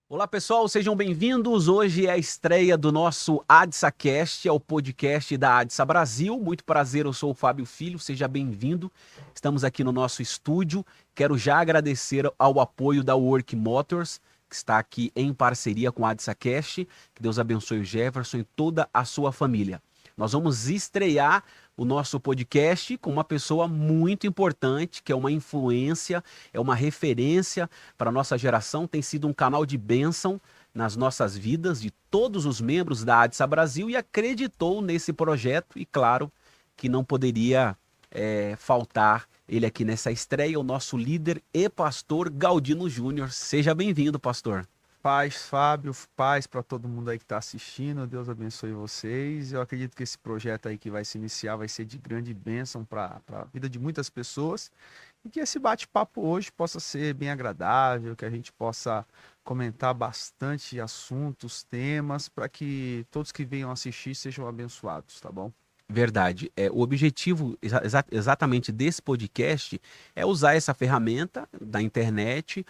Olá pessoal, sejam bem-vindos. Hoje é a estreia do nosso ADSAcast, é o podcast da ADSA Brasil. Muito prazer, eu sou o Fábio Filho, seja bem-vindo. Estamos aqui no nosso estúdio. Quero já agradecer ao apoio da Work Motors, que está aqui em parceria com a ADSAcast. Que Deus abençoe o Jefferson e toda a sua família. Nós vamos estrear o nosso podcast com uma pessoa muito importante, que é uma influência, é uma referência para a nossa geração, tem sido um canal de bênção nas nossas vidas, de todos os membros da ADSA Brasil, e acreditou nesse projeto, e claro que não poderia faltar ele aqui nessa estreia, o nosso líder e pastor Galdino Júnior. Seja bem-vindo, pastor. Paz, Fábio, paz para todo mundo aí que está assistindo. Deus abençoe vocês. Eu acredito que esse projeto aí que vai se iniciar vai ser de grande bênção para a vida de muitas pessoas e que esse bate-papo hoje possa ser bem agradável, que a gente possa comentar bastante assuntos, temas, para que todos que venham assistir sejam abençoados, tá bom? Verdade. O objetivo exatamente desse podcast é usar essa ferramenta da internet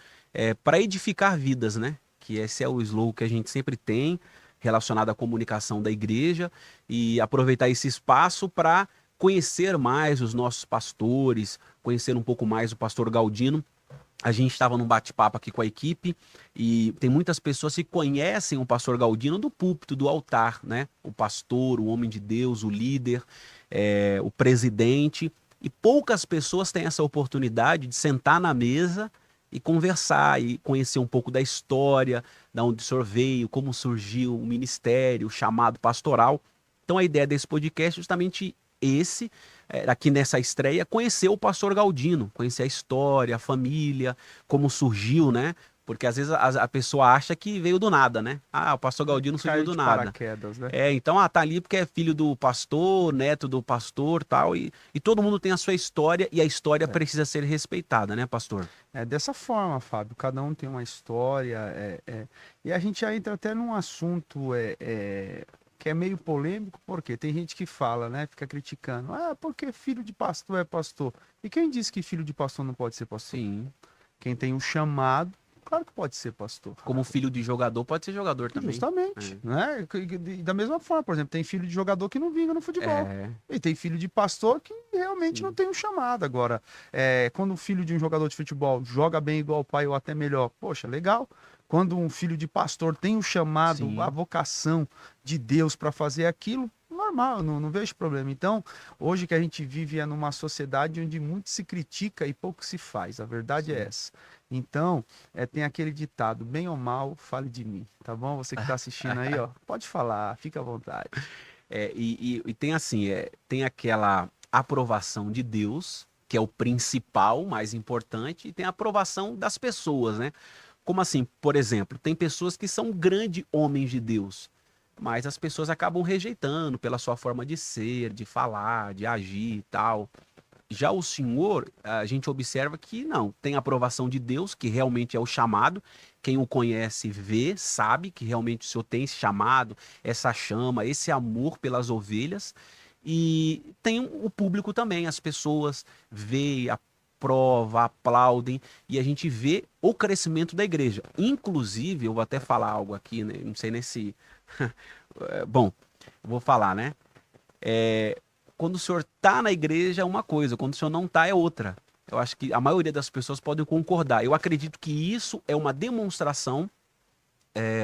para edificar vidas, né? Que esse é o slogan que a gente sempre tem relacionado à comunicação da igreja e aproveitar esse espaço para conhecer mais os nossos pastores, conhecer um pouco mais o pastor Galdino. A gente estava num bate-papo aqui com a equipe e tem muitas pessoas que conhecem o pastor Galdino do púlpito, do altar, né? O pastor, o homem de Deus, o líder, o presidente. E poucas pessoas têm essa oportunidade de sentar na mesa e conversar e conhecer um pouco da história, da onde o senhor veio, como surgiu o ministério, o chamado pastoral. Então a ideia desse podcast é justamente esse, aqui nessa estreia, conhecer o pastor Galdino, conhecer a história, a família, como surgiu, né? Porque às vezes a pessoa acha que veio do nada, né? Ah, o pastor Galdino surgiu Caiu do de nada. paraquedas, né? Então, tá ali porque é filho do pastor, neto do pastor, tal, e todo mundo tem a sua história e a história É. precisa ser respeitada, né, pastor? É dessa forma, Fábio. Cada um tem uma história. E a gente já entra até num assunto que é meio polêmico, porque tem gente que fala, né? Fica criticando. Ah, porque filho de pastor é pastor. E quem disse que filho de pastor não pode ser pastor? Sim. Quem tem um chamado, claro que pode ser pastor. Como filho de jogador, pode ser jogador também. Justamente, né? E da mesma forma, por exemplo, tem filho de jogador que não vinga no É, futebol. é, E tem filho de pastor que realmente não sim, tem um chamado. Agora, quando o filho de um jogador de futebol joga bem igual o pai ou até melhor, poxa, legal. Quando um filho de pastor tem o chamado, a sim, vocação de Deus para fazer aquilo, normal, não vejo problema. Então, hoje que a gente vive é numa sociedade onde muito se critica e pouco se faz. A verdade é sim. essa. Então, tem aquele ditado, bem ou mal, fale de mim, tá bom? Você que está assistindo aí, ó, pode falar, fica à vontade. E tem assim, tem aquela aprovação de Deus, que é o principal, mais importante, e tem a aprovação das pessoas, né? Como assim? Por exemplo, tem pessoas que são grandes homens de Deus, mas as pessoas acabam rejeitando pela sua forma de ser, de falar, de agir e tal. Já o senhor, a gente observa que não, tem a aprovação de Deus, que realmente é o chamado. Quem o conhece vê, sabe que realmente o senhor tem esse chamado, essa chama, esse amor pelas ovelhas. E tem o público também, as pessoas veem, aprovam, aplaudem, e a gente vê o crescimento da igreja. Inclusive, eu vou até falar algo aqui, né? Não sei nem se. Bom, eu vou falar, né? Quando o senhor tá na igreja é uma coisa, quando o senhor não tá é outra. Eu acho que a maioria das pessoas podem concordar. Eu acredito que isso é uma demonstração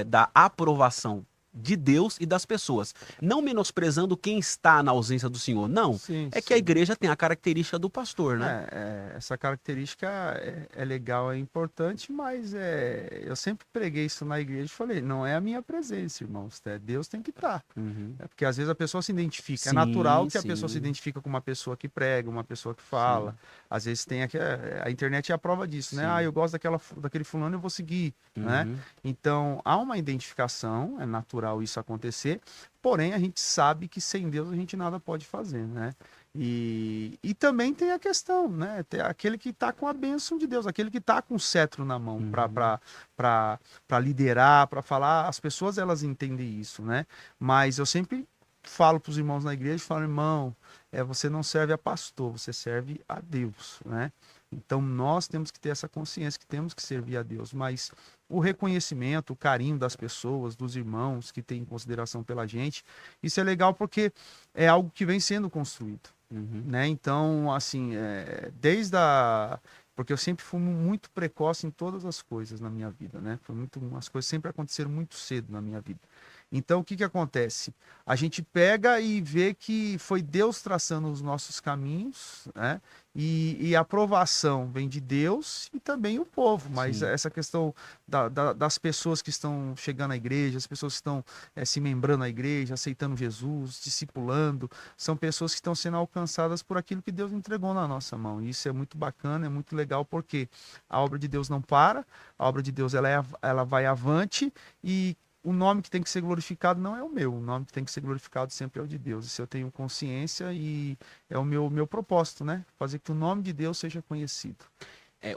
da aprovação de Deus e das pessoas. Não menosprezando quem está na ausência do Senhor. Não. Sim, É que a sim. igreja tem a característica do pastor, né? Essa característica é legal, é importante, mas eu sempre preguei isso na igreja e falei, não é a minha presença, irmãos, Deus tem que estar. Uhum. É porque às vezes a pessoa se identifica, é natural Sim, que a pessoa se sim, identifica com uma pessoa que prega, uma pessoa que fala. sim, Às vezes tem aqui, a internet é a prova disso, né? Ah, sim. eu gosto daquele fulano, eu vou seguir, né? Uhum. Então, há uma identificação, é natural isso acontecer, porém a gente sabe que sem Deus a gente nada pode fazer, né? E também tem a questão, né? Tem aquele que está com a bênção de Deus, aquele que está com o cetro na mão Uhum. para liderar, para falar. As pessoas elas entendem isso, né? Mas eu sempre falo para os irmãos na igreja, falo, irmão, você não serve a pastor, você serve a Deus, né? Então nós temos que ter essa consciência que temos que servir a Deus, mas o reconhecimento, o carinho das pessoas, dos irmãos que têm consideração pela gente. Isso é legal porque é algo que vem sendo construído, né? Então, assim, desde a... Porque eu sempre fui muito precoce em todas as coisas na minha vida, né? As coisas sempre aconteceram muito cedo na minha vida. Então, o que que acontece? A gente pega e vê que foi Deus traçando os nossos caminhos, né? E a aprovação vem de Deus e também o povo. Mas Sim. essa questão das pessoas que estão chegando à igreja, as pessoas que estão se membrando à igreja, aceitando Jesus, discipulando, são pessoas que estão sendo alcançadas por aquilo que Deus entregou na nossa mão. E isso é muito bacana, é muito legal, porque a obra de Deus não para, a obra de Deus ela vai avante, e o nome que tem que ser glorificado não é o meu, o nome que tem que ser glorificado sempre é o de Deus. Isso eu tenho consciência e é o meu propósito, né? Fazer que o nome de Deus seja conhecido.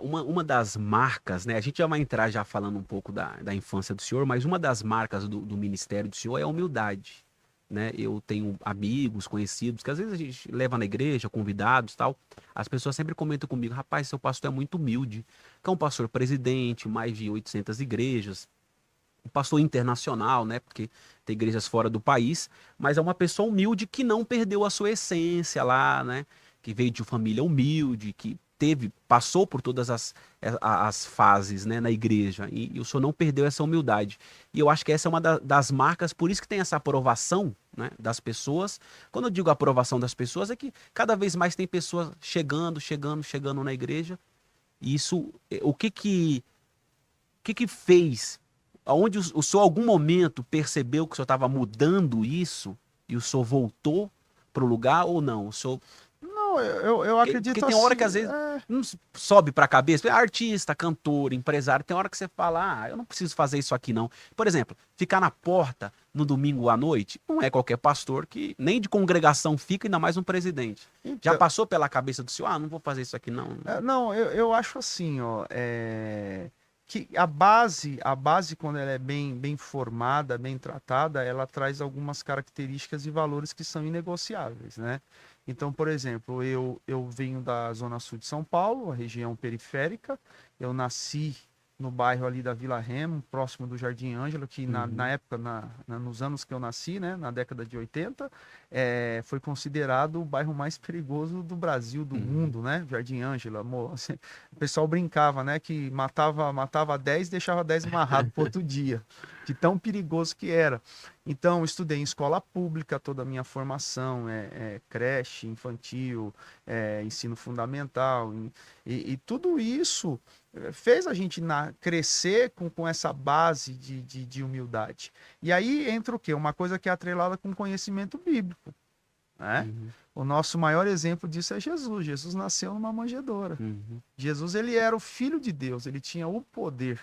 Uma das marcas, né? A gente já vai entrar já falando um pouco da infância do senhor, mas uma das marcas do ministério do senhor é a humildade, né? Eu tenho amigos, conhecidos, que às vezes a gente leva na igreja, convidados e tal. As pessoas sempre comentam comigo: rapaz, seu pastor é muito humilde. Que é um pastor presidente, mais de 800 igrejas, um pastor internacional, né? Porque tem igrejas fora do país, mas é uma pessoa humilde que não perdeu a sua essência lá, né? Que veio de uma família humilde, que passou por todas as fases, né, na igreja, e o senhor não perdeu essa humildade. E eu acho que essa é uma das marcas, por isso que tem essa aprovação, né, das pessoas. Quando eu digo aprovação das pessoas, é que cada vez mais tem pessoas chegando na igreja. E isso, o que que fez? Aonde o senhor, algum momento, percebeu que o senhor estava mudando isso e o senhor voltou para o lugar ou não? O senhor. Não, eu Porque acredito tem hora assim. que às vezes não sobe para a cabeça. Artista, cantor, empresário, tem hora que você fala: eu não preciso fazer isso aqui não. Por exemplo, ficar na porta no domingo à noite, não é qualquer pastor que nem de congregação fica, ainda mais um presidente. Já Então, passou pela cabeça do senhor: não vou fazer isso aqui não. não, eu acho assim, ó, que a base, quando ela é bem formada, bem tratada, ela traz algumas características e valores que são inegociáveis, né? Então, por exemplo, eu venho da Zona Sul de São Paulo, a região periférica. Eu nasci no bairro ali da Vila Remo, próximo do Jardim Ângela, que na época, nos anos que eu nasci, né, na década de 80, foi considerado o bairro mais perigoso do Brasil, do mundo, né? Jardim Ângela, amor. Assim, o pessoal brincava, né, que matava 10 e deixava 10 amarrado por outro dia, de tão perigoso que era. Então, estudei em escola pública, toda a minha formação, creche, infantil, ensino fundamental, e tudo isso fez a gente crescer com essa base de humildade. E aí entra o quê? Uma coisa que é atrelada com conhecimento bíblico, né? Uhum, O nosso maior exemplo disso é Jesus. Jesus nasceu numa manjedoura. uhum, Jesus, ele era o filho de Deus, ele tinha o poder.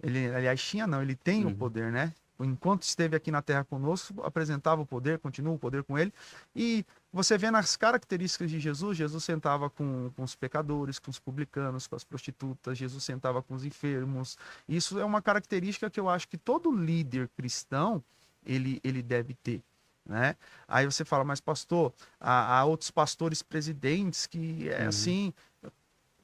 Ele, aliás, tinha não, ele tem o uhum, poder, né? Enquanto esteve aqui na Terra conosco, apresentava o poder, continua o poder com ele. E você vê nas características de Jesus, Jesus sentava com os pecadores, com os publicanos, com as prostitutas, Jesus sentava com os enfermos. Isso é uma característica que eu acho que todo líder cristão, ele deve ter, né? Aí você fala: mas pastor, há outros pastores presidentes que é uhum, assim.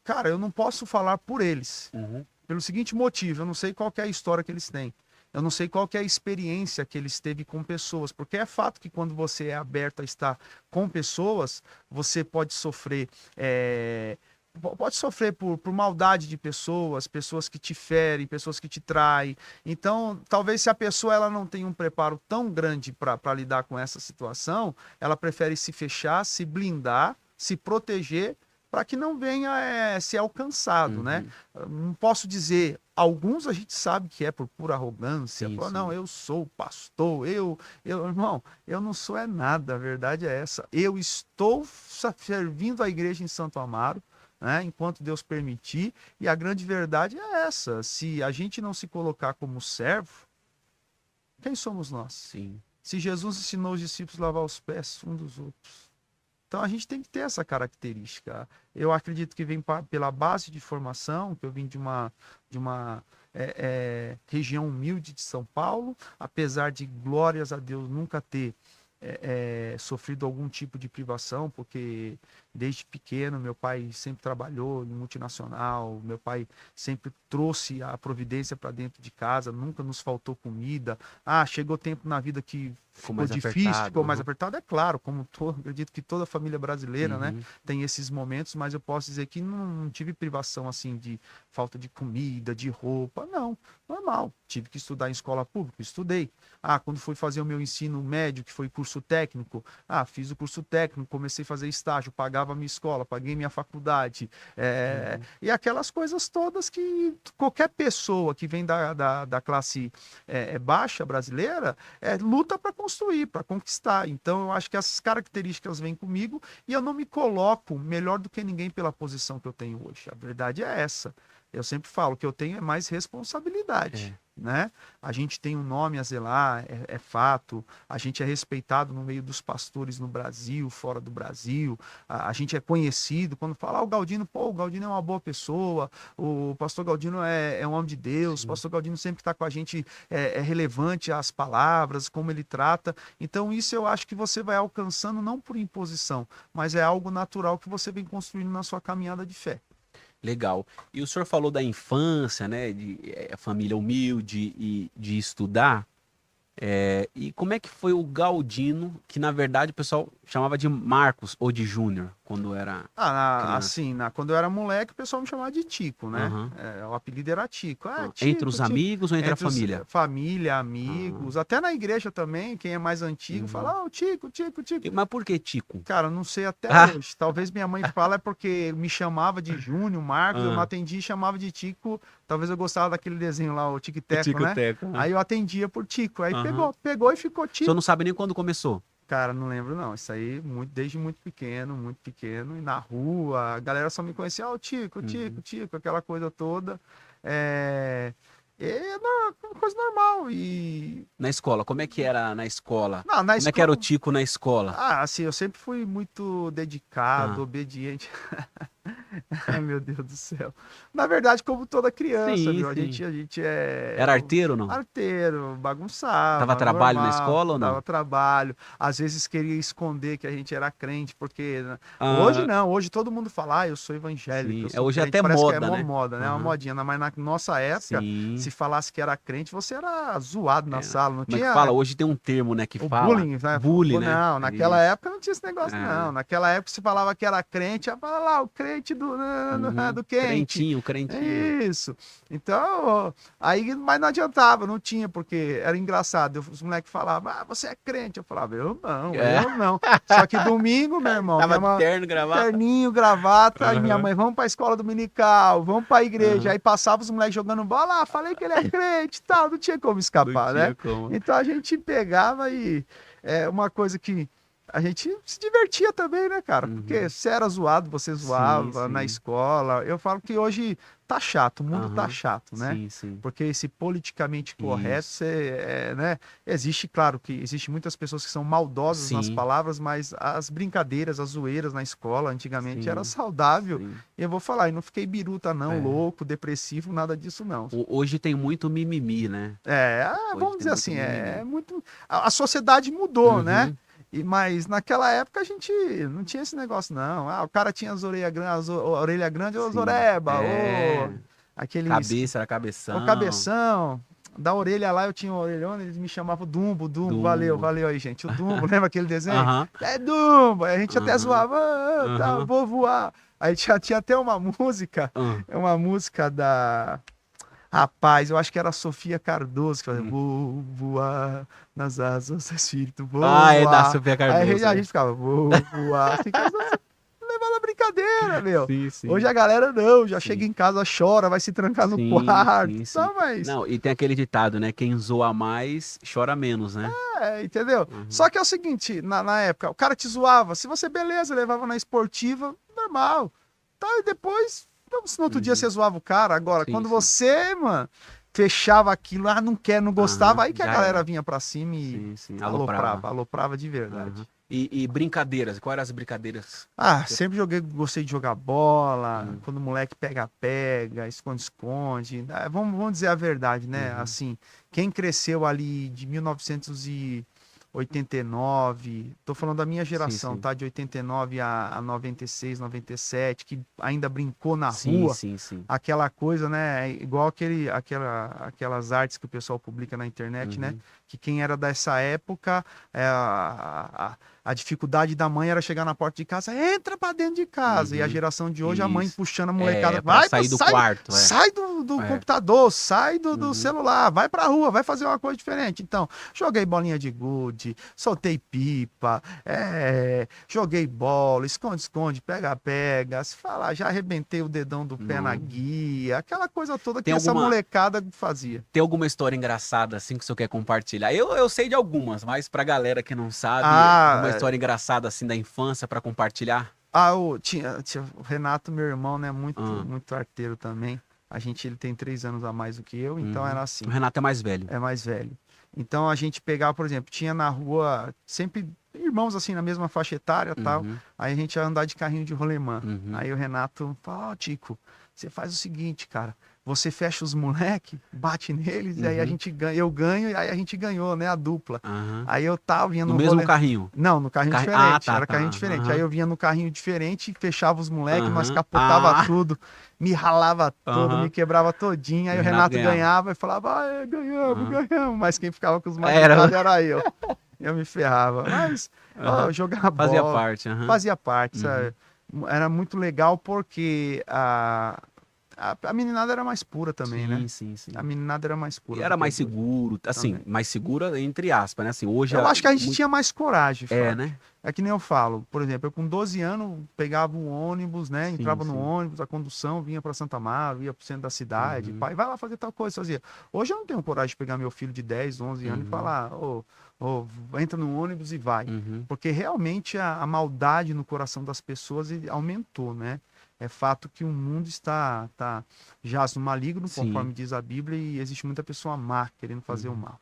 Cara, eu não posso falar por eles. uhum. Pelo seguinte motivo: eu não sei qual que é a história que eles têm. Eu não sei qual que é a experiência que eles teve com pessoas, porque é fato que quando você é aberto a estar com pessoas, você pode sofrer, por maldade de pessoas, pessoas que te ferem, pessoas que te traem. Então, talvez se a pessoa ela não tem um preparo tão grande para lidar com essa situação, ela prefere se fechar, se blindar, se proteger, para que não venha ser alcançado, né? Uhum. Não posso dizer, alguns a gente sabe que é por pura arrogância, Sim, não, sim. eu sou pastor, irmão, eu não sou nada, a verdade é essa. Eu estou servindo a igreja em Santo Amaro, né, enquanto Deus permitir, e a grande verdade é essa: se a gente não se colocar como servo, quem somos nós? Sim. Se Jesus ensinou os discípulos a lavar os pés um dos outros, então a gente tem que ter essa característica. Eu acredito que vem pela base de formação, que eu vim de uma região humilde de São Paulo, apesar de, glórias a Deus, nunca ter sofrido algum tipo de privação, porque desde pequeno. Meu pai sempre trabalhou em multinacional, meu pai sempre trouxe a providência para dentro de casa, nunca nos faltou comida. Ah, chegou tempo na vida que Ficou ficou mais difícil, apertado. ficou mais apertado, é claro, como acredito que toda família brasileira, né, Uhum. tem esses momentos, mas eu posso dizer que não tive privação assim de falta de comida, de roupa, não, normal. Tive que estudar em escola pública, estudei. Ah, quando fui fazer o meu ensino médio, que foi curso técnico, fiz o curso técnico, comecei a fazer estágio, pagava a minha escola, paguei minha faculdade, Uhum. e aquelas coisas todas que qualquer pessoa que vem da classe baixa brasileira luta para construir, para conquistar. Então, eu acho que essas características vêm comigo e eu não me coloco melhor do que ninguém pela posição que eu tenho hoje. A verdade é essa. Eu sempre falo que eu tenho é mais responsabilidade, É. né? A gente tem um nome a zelar, é fato. A gente é respeitado no meio dos pastores no Brasil, fora do Brasil. A gente é conhecido. Quando fala, o Galdino, pô, o Galdino é uma boa pessoa, o pastor Galdino é um homem de Deus, o Sim. pastor Galdino sempre está com a gente, é relevante as palavras, como ele trata. Então, isso eu acho que você vai alcançando não por imposição, mas é algo natural que você vem construindo na sua caminhada de fé. Legal. E o senhor falou da infância, né, de família humilde e de estudar. E como é que foi o Galdino, que na verdade o pessoal chamava de Marcos ou de Júnior quando era criança? Assim, quando eu era moleque, o pessoal me chamava de Tico, né? Aham. O apelido era Tico. Ah, Entre Tico, os Tico. amigos ou entre a Entre os, família? família, Ah, amigos, até na igreja também, quem é mais antigo uhum. fala, Tico, Tico, Tico. Mas por que Tico? Cara, não sei até Ah, hoje. Talvez minha mãe fala é porque me chamava de Júnior, Marcos, eu não ah, atendi e chamava de Tico. Talvez eu gostava daquele desenho lá, o Tic o Teco, Tico né? Teco. Aí eu atendia por Tico. Aí Aham. pegou e ficou O senhor Tico. não sabe nem quando começou. Cara, não lembro não. Isso aí desde muito pequeno, muito pequeno. E na rua, a galera só me conhecia, o Tico, Tico, Uhum. Tico, aquela coisa toda. É, uma coisa normal. E Na escola, como é que era na escola? não, na Como é que era o escola, Tico na escola? assim, eu sempre fui muito dedicado, Ah, obediente. Ai, meu Deus do céu. Na verdade, como toda criança, sim, viu? sim. A gente é Era arteiro ou não? arteiro, Dava bagunçava, trabalho na normal, escola ou dava não? trabalho. Às vezes queria esconder que a gente era crente, porque né, hoje Ah, não, hoje todo mundo fala, eu sou evangélico, sim. eu sou Hoje é crente. até Parece que é moda, mó né? moda, né? É uma Aham. modinha. Mas na nossa época, Sim. se falasse que era crente, você era zoado na É. sala. Não Como é que fala? tinha Hoje tem um termo, né, que o fala bullying, né? bullying, né? Não, É naquela isso. época não tinha esse negócio, É. não. Naquela época se falava que era crente, ia falar lá, o crente Uhum. do quente. Crentinho, É crentinho. isso. Então, aí, mas não adiantava, não tinha, porque era engraçado. Os moleques falavam, você é crente. Eu falava, eu não, É. eu não. Só que domingo, meu irmão, Tava minha de mãe, terno, gravata. terninho, gravata, e minha Aham, mãe, vamos pra escola dominical, vamos pra igreja. aham. Aí passava os moleques jogando bola, falei que ele é crente e tal, não tinha como Não escapar, né? tinha como. Então a gente pegava e uma coisa que a gente se divertia também, né, cara? Porque Uhum. se era zoado, você Sim, zoava na sim. escola. Eu falo que hoje tá chato, o mundo tá Aham. chato, né? Sim, sim. Porque esse politicamente correto, Isso. né? Existe, claro, que existe muitas pessoas que são maldosas nas Sim, palavras, mas as brincadeiras, as zoeiras na escola antigamente era sim, saudável. sim. E eu vou falar, e não fiquei biruta, não, É. louco, depressivo, nada disso, não. Hoje tem muito mimimi, né? Vamos Hoje tem dizer muito assim, é mimimi. muito. A sociedade mudou, né? Uhum. Mas naquela época a gente não tinha esse negócio, não. O cara tinha a orelha grande, ô Sim. Zoreba, ô É. aqueles. Cabeça era Ô cabeção. cabeção. Da orelha lá eu tinha uma orelhona, eles me chamavam Dumbo, Dumbo. Valeu, Dumbo. valeu aí, gente. O Dumbo, lembra aquele desenho? Aham. É Dumbo. Aí a gente até Aham. zoava, tá, Aham. vou voar. Aí tinha até Ah. uma música da. Rapaz, eu acho que era a Sofia Cardoso que fazia Hum. vou voar nas asas do espírito, vou Ah, é da voar. Sofia Aí Cardoso, a é. gente ficava, vou voar. Assim, que levava na brincadeira, meu. Sim, Hoje sim. a galera não, já chega Sim. em casa, chora, vai se trancar no Sim, quarto. sim, sim. Tá, mas. Não, e tem aquele ditado, né? Quem zoa mais, chora menos, né? Entendeu? Uhum. Só que é o seguinte, na época, o cara te zoava. Se você, beleza, levava na esportiva, normal. Tá, e depois, então, se no outro dia Uhum. você zoava o cara. Agora, Sim, quando sim. você, mano, fechava aquilo, não quer, não gostava, Aham, aí que a já galera era. vinha pra cima e Sim, sim. aloprava, Aloprava. aloprava de Aham. verdade. E brincadeiras? Quais eram as brincadeiras? Sempre gostei de jogar bola, Hum. quando o moleque pega-pega, esconde-esconde. Vamos dizer a verdade, né? Uhum. Assim, quem cresceu ali de 1980 89, tô falando da minha geração, sim. tá? De 89 a 96, 97, que ainda brincou na Sim, rua, sim, sim. aquela coisa, né? Igual aquelas artes que o pessoal publica na internet, né? Uhum. Que quem era dessa época, a dificuldade da mãe era chegar na porta de casa, entra pra dentro de casa. E a Uhum. geração de hoje, a mãe Isso. puxando a molecada, É, pra vai, sair do sai, quarto, sai do É. computador, sai do Uhum. celular, vai pra rua, vai fazer uma coisa diferente. Então, joguei bolinha de gude, soltei pipa, joguei bola, esconde-esconde, pega-pega. Se falar, já arrebentei o dedão do pé na Não. guia, aquela coisa toda que Tem essa alguma, molecada fazia. tem alguma história engraçada assim que o senhor quer compartilhar? Eu sei de algumas, mas pra galera que não sabe, alguma Ah, história engraçada assim da infância pra compartilhar? tinha o Renato, meu irmão, né? Ah, Muito arteiro também. Ele tem 3 anos a mais do que eu, então uhum. era O assim, Renato é mais velho. é mais velho. Então a gente pegava, por exemplo, tinha na rua sempre irmãos assim na mesma faixa etária, tal. Uhum. Aí a gente ia andar de carrinho de rolemã. Uhum. Aí o Renato falou: Ó, Tico, você faz o seguinte, cara, você fecha os moleque, bate neles e aí a Uhum. gente ganha, eu ganho e aí a gente ganhou, né, a dupla. Aham. Aí eu tava vinha No no mesmo rolê. carrinho? Não, no carrinho Ah, diferente, tá, era tá. carrinho diferente. Aí Aham. eu vinha no carrinho diferente, fechava os moleques, nós Aham. capotava Ah, tudo, me ralava todo, me aham. quebrava todinho. E Aí o o Renato Renato ganhava. ganhava e falava, ah, ganhamos, Aham. ganhamos. Mas quem ficava com os mais Era. brincados era eu. Eu me ferrava. Mas, ó, Aham. jogar Fazia bola, parte, aham. fazia parte, Uhum. sabe? Era muito legal porque a meninada era mais pura também, né? Sim, sim, A sim. meninada era mais E pura do era que a mais de hoje seguro, assim, também. mais segura entre aspas, né? Assim, hoje Eu acho que a gente muito tinha mais coragem, é, Fábio. né? É que nem eu falo, por exemplo, eu com 12 anos pegava um ônibus, né? Sim, Entrava no sim. ônibus, a condução vinha para Santa Amaro, ia pro centro da cidade, Uhum. pai, vai lá fazer tal coisa, fazia. Hoje eu não tenho coragem de pegar meu filho de 10, 11 anos e Uhum. falar, ô, entra no ônibus e vai. Uhum. Porque realmente a maldade no coração das pessoas aumentou, né? É fato que o mundo está jaz no maligno, Sim. conforme diz a Bíblia, e existe muita pessoa má querendo fazer o Uhum. mal.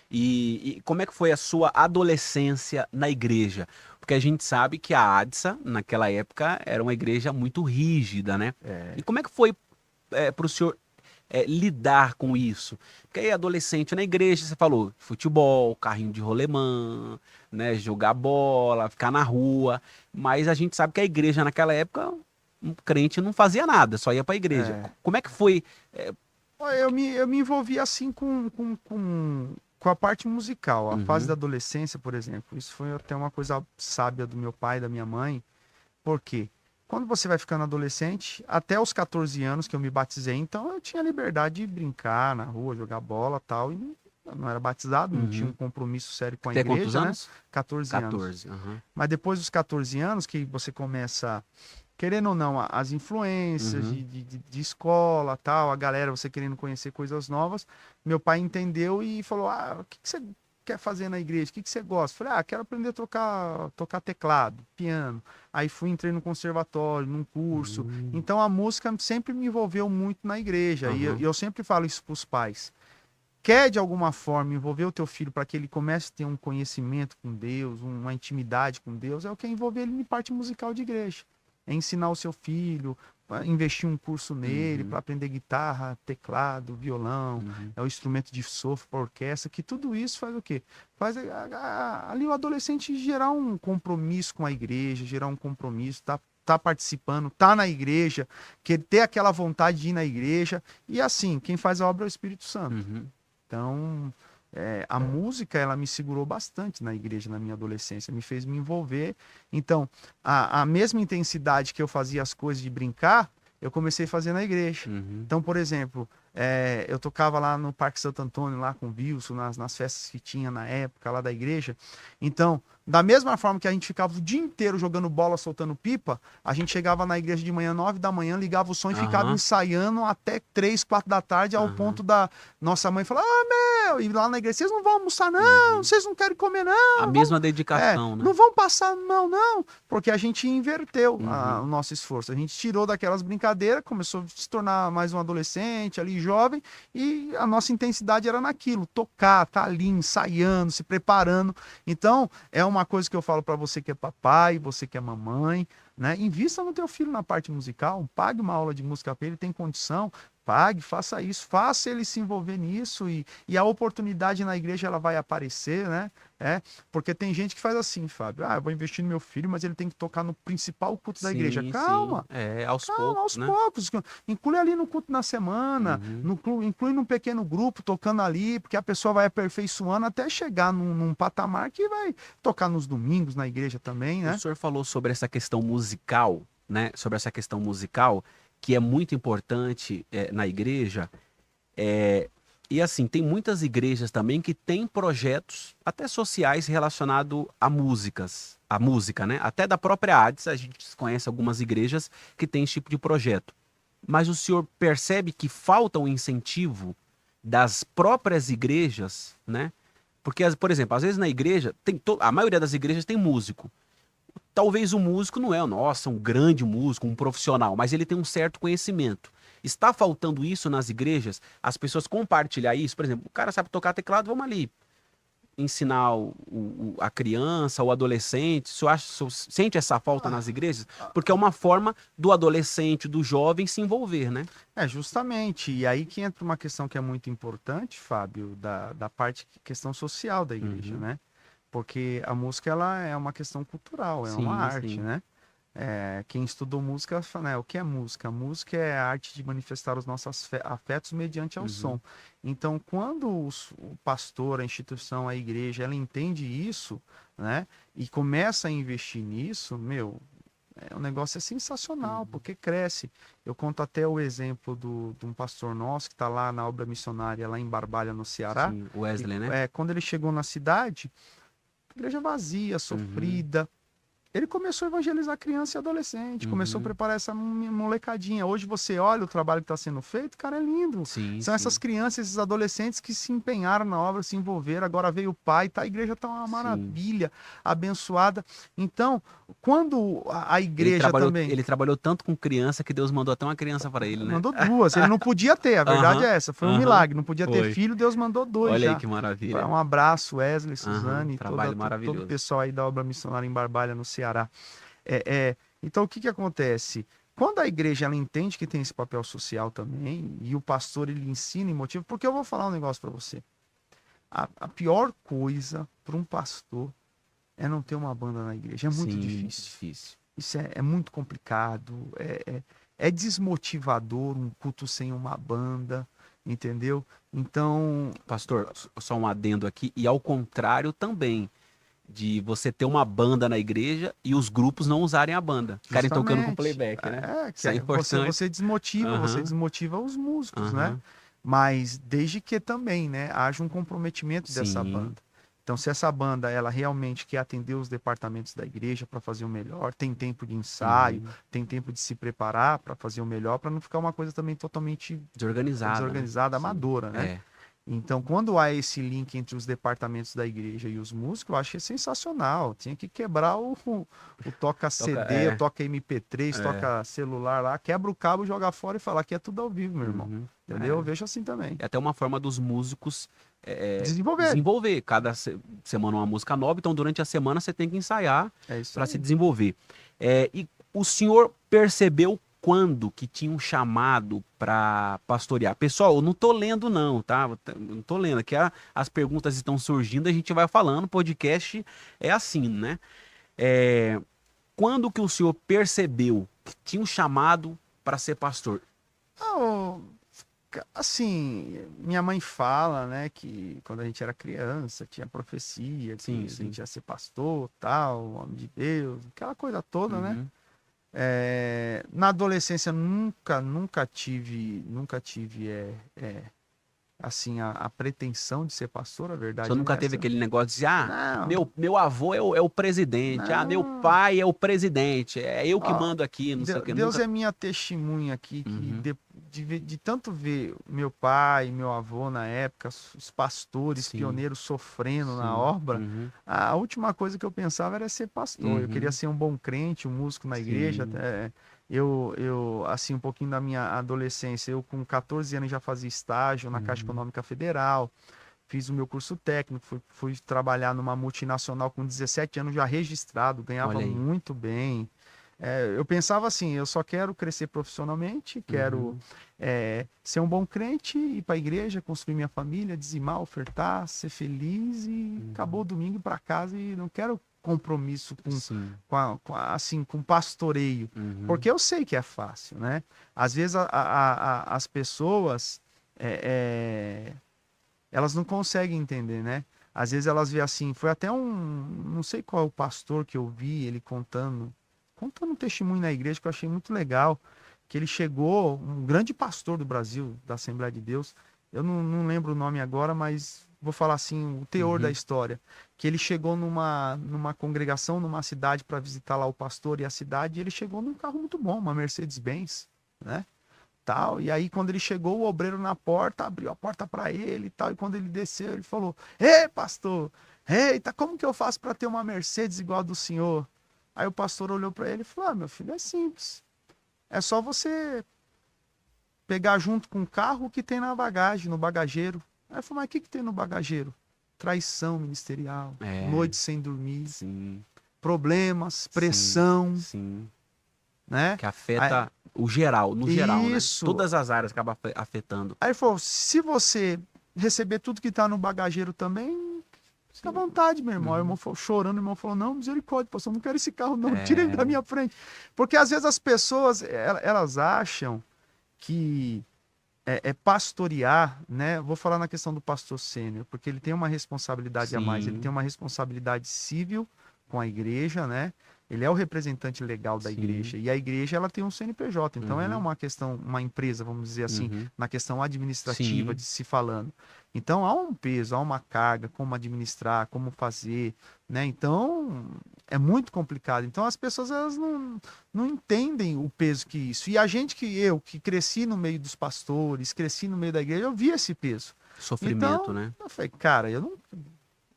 E como é que foi a sua adolescência na igreja? Porque a gente sabe que a ADSA, naquela época, era uma igreja muito rígida, né? E É, como é que foi para o senhor lidar com isso? Porque aí, adolescente na igreja, você falou futebol, carrinho de rolemã, né? Jogar bola, ficar na rua. Mas a gente sabe que a igreja naquela época, um crente não fazia nada, só ia para a igreja. é. Como é que foi? Olha, eu me envolvi assim com a parte musical, a fase da Uhum, adolescência, por exemplo. Isso foi até uma coisa sábia do meu pai e da minha mãe. Por quê? Quando você vai ficando adolescente, até os 14 anos que eu me batizei, então eu tinha liberdade de brincar na rua, jogar bola e tal. E não era batizado, não tinha um uhum. compromisso sério com a Tem quantos igreja, né? anos? 14 anos. 14. Aham. Mas depois dos 14 anos, que você começa, querendo ou não, as influências Uhum, de escola, tal, a galera, você querendo conhecer coisas novas, meu pai entendeu e falou: Ah, o que que você quer fazer na igreja? O que que você gosta? Falei: Ah, quero aprender a tocar teclado, piano. Aí entrei no conservatório, num curso. uhum, Então a música sempre me envolveu muito na igreja. E aham, eu sempre falo isso para os pais. Quer de alguma forma envolver o teu filho para que ele comece a ter um conhecimento com Deus, uma intimidade com Deus, é o que é envolver ele em parte musical de igreja. É ensinar o seu filho, investir um curso nele uhum, para aprender guitarra, teclado, violão, uhum, é o instrumento de sopro para orquestra, que tudo isso faz o quê? Faz ali o adolescente gerar um compromisso com a igreja, gerar um compromisso, tá participando, tá na igreja, que ter aquela vontade de ir na igreja, e assim, quem faz a obra é o Espírito Santo. uhum, Então, a música, ela me segurou bastante na igreja na minha adolescência, me fez me envolver. Então, a mesma intensidade que eu fazia as coisas de brincar, eu comecei a fazer na igreja. uhum, Então, por exemplo, eu tocava lá no Parque Santo Antônio, lá com o Wilson, nas festas que tinha na época lá da igreja. Então, da mesma forma que a gente ficava o dia inteiro jogando bola, soltando pipa, a gente chegava na igreja de manhã, 9 da manhã, ligava o som e ficava aham, ensaiando até 3, 4 da tarde, ao aham, ponto da nossa mãe falar: Ah, meu, e lá na igreja, vocês não vão almoçar, não, uhum. vocês não querem comer, A não, mesma dedicação, né? não vão passar, não, não, porque a gente inverteu o Uhum, nosso esforço, a gente tirou daquelas brincadeiras, começou a se tornar mais um adolescente ali, jovem, e a nossa intensidade era naquilo, tocar, tá ali ensaiando, se preparando. Então, é uma coisa que eu falo para você que é papai, você que é mamãe, né? Invista no teu filho na parte musical, pague uma aula de música para ele, tem condição, Pague, faça isso, faça ele se envolver nisso e a oportunidade na igreja ela vai aparecer, né? Porque tem gente que faz assim, Fábio. Ah, eu vou investir no meu filho, mas ele tem que tocar no principal culto da igreja. Sim, sim. Calma, É, aos calma, poucos, aos né? poucos. Inclui ali no culto na semana, Uhum. inclui num pequeno grupo, tocando ali, porque a pessoa vai aperfeiçoando até chegar num patamar que vai tocar nos domingos na igreja também, O né? senhor falou sobre essa questão musical, né? Sobre essa questão musical, que é muito importante na igreja. É, e assim, tem muitas igrejas também que têm projetos até sociais relacionados a música, né? Até da própria ADS, a gente conhece algumas igrejas que têm esse tipo de projeto. Mas o senhor percebe que falta um incentivo das próprias igrejas, né? Porque, por exemplo, às vezes na igreja, a maioria das igrejas tem músico. Talvez o músico não é, nossa, um grande músico, um profissional, mas ele tem um certo conhecimento. Está faltando isso nas igrejas? As pessoas compartilhar isso? Por exemplo, o cara sabe tocar teclado, vamos ali ensinar a criança, o adolescente. O senhor sente essa falta nas igrejas? Porque é uma forma do adolescente, do jovem se envolver, né? Justamente. E aí que entra uma questão que é muito importante, Fábio, da parte, questão social da igreja, Uhum. né? Porque a música, ela é uma questão cultural, é uma Sim, arte, sim. né? Quem estudou música, fala, né, o que é música? A música é a arte de manifestar os nossos afetos mediante ao som. Uhum. Então, quando o pastor, a instituição, a igreja, ela entende isso, né, e começa a investir nisso, meu, o negócio é sensacional, Uhum. porque cresce. Eu conto até o exemplo de um pastor nosso que está lá na obra missionária, lá em Barbalha, no Ceará, Sim, que Wesley, né? quando ele chegou na cidade, igreja vazia, Uhum. sofrida, ele começou a evangelizar criança e adolescente, começou a Uhum. preparar essa molecadinha. Hoje você olha o trabalho que está sendo feito, cara, é lindo. Sim, São essas sim. crianças, esses adolescentes que se empenharam na obra, se envolveram. Agora veio o pai, tá? A igreja está uma Sim. maravilha, abençoada. Então, quando a Ele igreja trabalhou, também ele trabalhou tanto com criança que Deus mandou até uma criança para ele, né? mandou duas, ele não podia ter, a verdade Aham, é essa, foi um aham, milagre. Não podia ter foi. filho, Deus mandou dois Olha aí já. que maravilha. Um abraço, Wesley, Aham, Suzane, trabalho todo o maravilhoso. pessoal aí da obra missionária em Barbalha, no Ceará. Então, o que que acontece? Quando a igreja ela entende que tem esse papel social também, e o pastor ele ensina e motiva, porque eu vou falar um negócio para você. A pior coisa para um pastor é não ter uma banda na igreja. É muito Sim, muito difícil. difícil. Isso é muito complicado. É desmotivador um culto sem uma banda, entendeu? Então, Pastor, só um adendo aqui, e ao contrário também, de você ter uma banda na igreja e os grupos não usarem a banda, ficarem tocando com justamente, playback, né? Isso é você, importante. você Aham, desmotiva os músicos, né? aham, Mas desde que também, né, haja um comprometimento dessa sim, banda. Então, se essa banda ela realmente quer atender os departamentos da igreja para fazer o melhor, tem tempo de ensaio, uhum. tem tempo de se preparar para fazer o melhor, para não ficar uma coisa também totalmente Desorganizada, né? desorganizada, Sim, amadora, né? é. Então, quando há esse link entre os departamentos da igreja e os músicos, eu achei sensacional. Tinha que quebrar o toca Toca, CD, o toca MP3, é. toca celular lá, quebra o cabo, joga fora e fala que é tudo ao vivo, meu irmão. Uhum, Entendeu? Eu é. vejo assim também. É até uma forma dos músicos Desenvolver. desenvolver. Cada semana uma música nova, então durante a semana você tem que ensaiar É isso para se aí. desenvolver. E o senhor percebeu quando que tinha um chamado para pastorear? Pessoal, eu não tô lendo não, tá? Eu não tô lendo. Aqui as perguntas estão surgindo, a gente vai falando. Podcast é assim, né? É, quando que o senhor percebeu que tinha um chamado para ser pastor? Ah, assim, minha mãe fala, né, que quando a gente era criança tinha profecia, Sim, que a sim. gente ia ser pastor, tal, homem de Deus, aquela coisa toda, né? Uhum. Na adolescência nunca tive assim a pretensão de ser pastor, a O senhor verdade é nunca teve essa. aquele negócio de dizer, ah, Não, meu avô é o presidente, ah, meu não. pai é o presidente, é eu que Ó, mando aqui, não sei o que, Deus nunca. é minha testemunha aqui que Uhum, de tanto ver meu pai, meu avô na época, os pastores, sim, pioneiros sofrendo na sim, obra, uhum, a última coisa que eu pensava era ser pastor. Eu queria uhum, ser um bom crente, um músico na igreja. sim, Assim, um pouquinho da minha adolescência, eu com 14 anos já fazia estágio na Caixa uhum. Econômica Federal, fiz o meu curso técnico, fui trabalhar numa multinacional com 17 anos já registrado, ganhava Olha aí. muito bem. Eu pensava assim, eu só quero crescer profissionalmente, quero ser um bom crente, ir para a igreja, construir minha família, dizimar, ofertar, ser feliz e acabou o domingo ir para casa e não quero compromisso Sim. assim, com pastoreio, porque eu sei que é fácil, né? Às vezes as pessoas elas não conseguem entender, né? Às vezes elas veem assim, foi até não sei qual é o pastor que eu vi ele contando um testemunho na igreja que eu achei muito legal, que ele chegou, um grande pastor do Brasil, da Assembleia de Deus, eu não lembro o nome agora, mas vou falar assim, o teor da história, que ele chegou numa congregação, numa cidade para visitar lá o pastor e a cidade, e ele chegou num carro muito bom, uma Mercedes-Benz, né? Tal, e aí quando ele chegou, o obreiro na porta, abriu a porta para ele e tal, e quando ele desceu, ele falou: "Ei, pastor, eita, como que eu faço para ter uma Mercedes igual a do senhor?" Aí o pastor olhou para ele e falou: "Ah, meu filho, é simples. É só você pegar junto com o carro o que tem na bagagem, no bagageiro." Aí ele falou: "Mas o que tem no bagageiro?" Traição ministerial, noite sem dormir, Sim, problemas, sim, pressão, sim. né? Que Aí, afeta o geral, no geral, né? isso. Todas as áreas acabam afetando. Aí ele falou: "Se você receber tudo que tá no bagageiro também, fica à Sim. vontade, meu irmão." Aí o irmão falou, chorando, o irmão falou: "Não, misericórdia, pastor, eu não quero esse carro, não, tira ele da minha frente." Porque às vezes as pessoas, elas acham que pastorear, né? Vou falar na questão do pastor sênior, porque ele tem uma responsabilidade a mais, ele tem Sim, uma responsabilidade civil com a igreja, né? Ele é o representante legal da sim. igreja e a igreja ela tem um CNPJ, então ela é Uhum, uma questão, uma empresa, vamos dizer assim, uhum. na questão administrativa Sim, de se falando. Então há um peso, há uma carga, como administrar, como fazer, né? Então é muito complicado. Então as pessoas elas não entendem o peso que isso. E a gente que cresci no meio dos pastores, cresci no meio da igreja, eu vi esse peso. sofrimento, Então, né? eu falei, cara,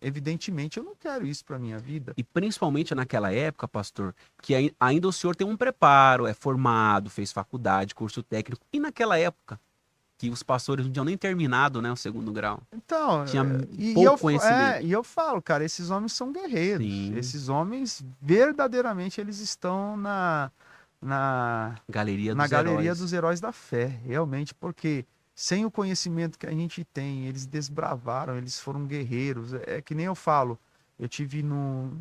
evidentemente eu não quero isso para minha vida. E principalmente naquela época, pastor, que ainda o senhor tem um preparo, é formado, fez faculdade, curso técnico. E naquela época, que os pastores não tinham nem terminado, né, o segundo grau. Então, Tinha eu, pouco conhecimento. e eu falo, cara, esses homens são guerreiros. Sim, Esses homens, verdadeiramente, eles estão na, galeria na dos galeria heróis. dos heróis da fé, realmente, porque sem o conhecimento que a gente tem, eles desbravaram, eles foram guerreiros. É que nem eu falo, eu tive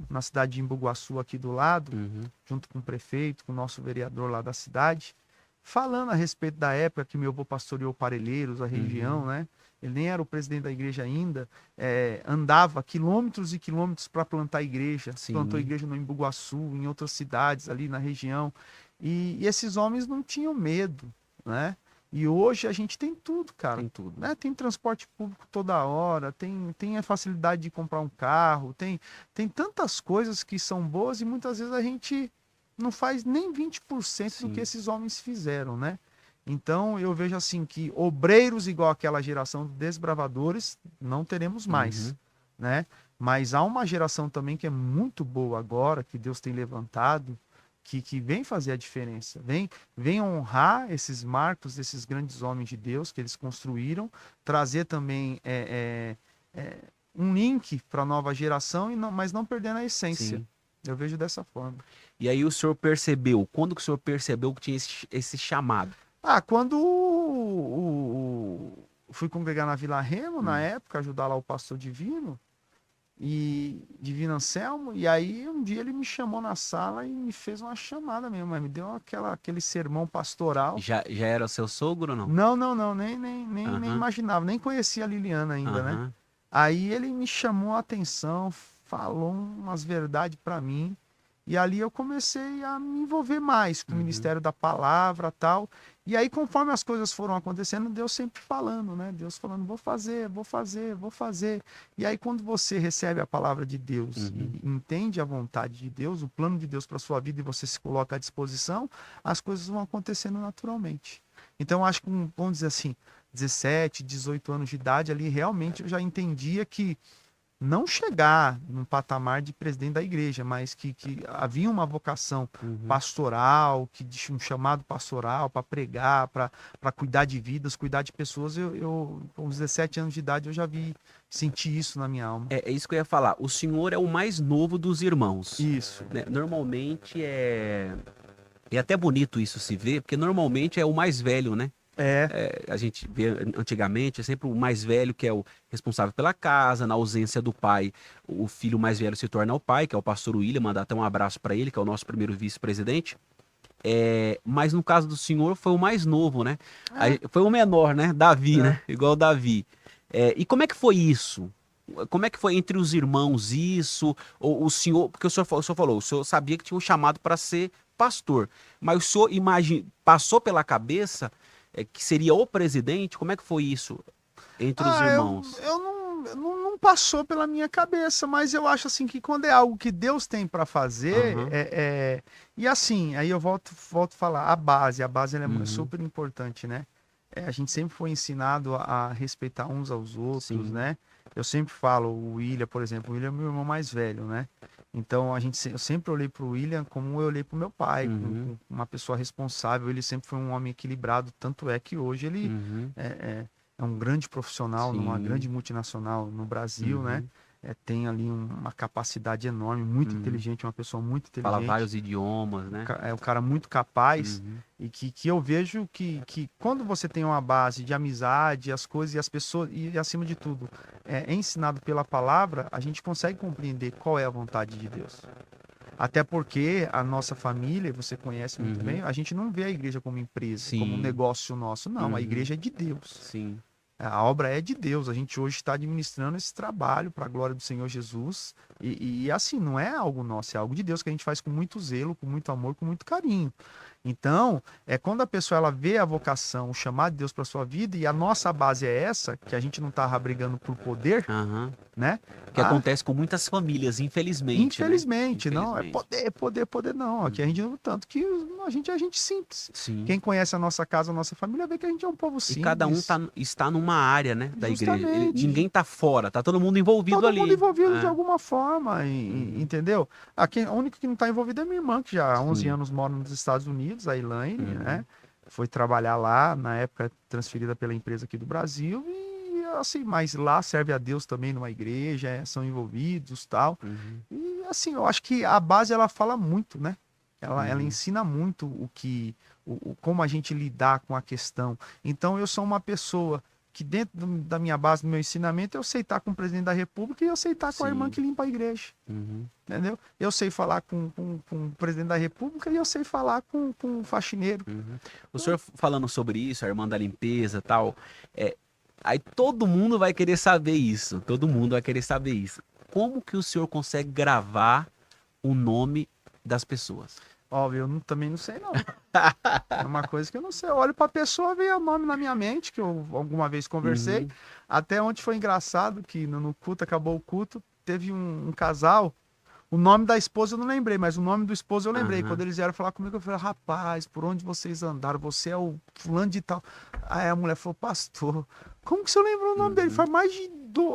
na cidade de Embu-Guaçu, aqui do lado, Uhum, junto com o prefeito, com o nosso vereador lá da cidade, falando a respeito da época que meu avô pastoreou Parelheiros, a região, uhum. né? Ele nem era o presidente da igreja ainda, andava quilômetros e quilômetros para plantar igreja, plantou Sim, igreja no Embu-Guaçu, em outras cidades ali na região, e esses homens não tinham medo, né? E hoje a gente tem tudo, cara. tem tudo. Né? Tem transporte público toda hora, tem a facilidade de comprar um carro, tem tantas coisas que são boas e muitas vezes a gente não faz nem 20% do que Sim. esses homens fizeram, né? Então eu vejo assim que obreiros igual aquela geração de desbravadores não teremos mais, Uhum. né? Mas há uma geração também que é muito boa agora, que Deus tem levantado, que vem fazer a diferença, vem honrar esses marcos desses grandes homens de Deus que eles construíram, trazer também um link para a nova geração, mas não perdendo a essência. Sim. Eu vejo dessa forma. E aí o senhor percebeu, quando que o senhor percebeu que tinha esse chamado? Ah, quando fui congregar na Vila Remo, na Hum. época, ajudar lá o pastor Divino, e Divino Anselmo, e aí um dia ele me chamou na sala e me fez uma chamada mesmo, mas me deu aquele sermão pastoral. Já era o seu sogro ou não? Não, nem Aham, imaginava, nem conhecia a Liliana ainda, né? aham. Aí ele me chamou a atenção, falou umas verdades para mim, e ali eu comecei a me envolver mais com o Uhum. Ministério da Palavra, tal. E aí, conforme as coisas foram acontecendo, Deus sempre falando, né? Deus falando, vou fazer, vou fazer, vou fazer. E aí, quando você recebe a palavra de Deus Uhum. e entende a vontade de Deus, o plano de Deus para sua vida e você se coloca à disposição, as coisas vão acontecendo naturalmente. Então, acho que, vamos dizer assim, 17, 18 anos de idade ali, realmente eu já entendia que não chegar num patamar de presidente da igreja, mas que havia uma vocação Uhum. pastoral, um chamado pastoral para pregar, para cuidar de vidas, cuidar de pessoas. Com os 17 anos de idade, eu já senti isso na minha alma. É isso que eu ia falar. O senhor é o mais novo dos irmãos, Isso. né? Normalmente E é até bonito isso se ver, porque normalmente é o mais velho, né? A gente vê antigamente, é sempre o mais velho que é o responsável pela casa, na ausência do pai, o filho mais velho se torna o pai, que é o pastor William, mandar até um abraço para ele, que é o nosso primeiro vice-presidente. Mas no caso do senhor foi o mais novo, né? Foi o menor, né? Davi, né? Igual o Davi. E como é que foi isso? Como é que foi entre os irmãos isso? Ou o senhor, porque o senhor falou, o senhor sabia que tinha um chamado para ser pastor, mas o senhor passou pela cabeça que seria o presidente? Como é que foi isso entre os irmãos? Não passou pela minha cabeça, mas eu acho assim que quando é algo que Deus tem para fazer, Aham. e assim, aí eu volto a falar, a base ela é Uhum. super importante, né? A gente sempre foi ensinado a respeitar uns aos outros, Sim. né? Eu sempre falo, o William, por exemplo, o William é meu irmão mais velho, né? Então eu sempre olhei para o William como eu olhei para o meu pai, Uhum. com uma pessoa responsável. Ele sempre foi um homem equilibrado, tanto é que hoje ele Uhum. é, é- é um grande profissional numa grande Sim. multinacional no Brasil, né? Uhum. Tem ali uma capacidade enorme, muito Uhum. inteligente, uma pessoa muito Fala inteligente, vários idiomas, né? é um cara muito capaz Uhum. e que eu vejo que quando você tem uma base de amizade, as coisas e as pessoas, e acima de tudo, é ensinado pela palavra, a gente consegue compreender qual é a vontade de Deus. Até porque a nossa família, você conhece muito bem, Uhum. a gente não vê a igreja como empresa, como um Sim. negócio nosso, não. A Uhum. igreja é de Deus. Sim. A obra é de Deus. A gente hoje está administrando esse trabalho para a glória do Senhor Jesus. E assim, não é algo nosso, é algo de Deus que a gente faz com muito zelo, com muito amor, com muito carinho. Então, quando a pessoa ela vê a vocação, o chamado de Deus para sua vida, e a nossa base é essa, que a gente não está brigando por poder, Aham. né? Que acontece com muitas famílias, infelizmente, né? Infelizmente, não, é Infelizmente. poder, poder, poder, não. Aqui a Uhum. gente, tanto que a gente simples. Sim. Quem conhece a nossa casa, a nossa família, vê que a gente é um povo E cada um simples. está numa área, né, da igreja. Justamente. Ninguém tá fora, tá todo mundo envolvido Todo mundo ali. envolvido de É. alguma forma, Uhum. entendeu? Aqui, a única que não está envolvida é minha irmã, que já há 11 Sim. anos mora nos Estados Unidos, a Elaine, né? Uhum. Foi trabalhar lá, na época transferida pela empresa aqui do Brasil, e assim, mas lá serve a Deus também numa igreja, são envolvidos, tal. Uhum. E assim, eu acho que a base ela fala muito, né? Ela Uhum. ensina muito como a gente lidar com a questão. Então, eu sou uma pessoa que dentro da minha base, do meu ensinamento, eu sei estar com o presidente da República e eu sei estar com a irmã Sim. que limpa a igreja. Uhum. Entendeu? Eu sei falar com o presidente da República e eu sei falar com o faxineiro. Uhum. O senhor falando sobre isso, a irmã da limpeza e tal, é, aí todo mundo vai querer saber isso. Todo mundo vai querer saber isso. Como que o senhor consegue gravar o nome das pessoas? Óbvio, também não sei, não. É uma coisa que eu não sei. Eu olho para a pessoa, vem o nome na minha mente, que eu alguma vez conversei. Uhum. Até ontem foi engraçado que no culto, acabou o culto, teve um casal. O nome da esposa eu não lembrei, mas o nome do esposo eu lembrei. Quando Aham. eles vieram falar comigo, eu falei, rapaz, por onde vocês andaram? Você é o fulano de tal. Aí a mulher falou, pastor, como que você lembrou o nome dele? Uhum. Faz mais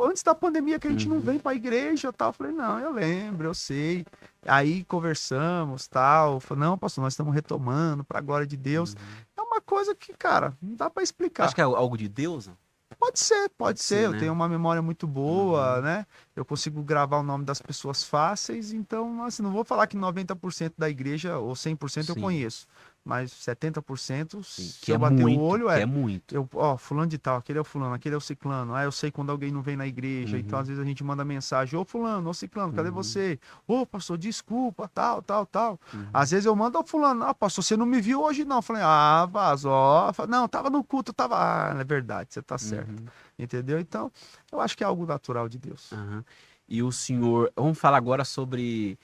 antes da pandemia que a gente não Uhum. vem para a igreja e tal. Eu falei, não, eu lembro, eu sei. Aí conversamos, tal. Falei, não, pastor, nós estamos retomando para a glória de Deus. Uhum. É uma coisa que, cara, não dá para Acho explicar. que é algo de Deus, não? Pode ser, Pode pode ser. ser, Eu né? tenho uma memória muito boa, Uhum. né? Eu consigo gravar o nome das pessoas fáceis, então, assim, não vou falar que 90% da igreja ou 100% eu Sim, conheço, mas 70%, sim. se Que é eu bater o muito, olho, que é muito. fulano de tal, aquele é o fulano, aquele é o ciclano. Ah, eu sei quando alguém não vem na igreja, então Uhum. às vezes a gente manda mensagem, ô fulano, ô ciclano, cadê Uhum. você? Ô pastor, desculpa, tal, tal, tal. Uhum. Às vezes eu mando, ô fulano, ah, pastor, você não me viu hoje não. Eu falei, ah, vazou. Não, tava no culto, tava. Ah, é verdade, você tá certo. Uhum. Entendeu? Então, eu acho que é algo natural de Deus. Aham. E o senhor, vamos falar agora sobre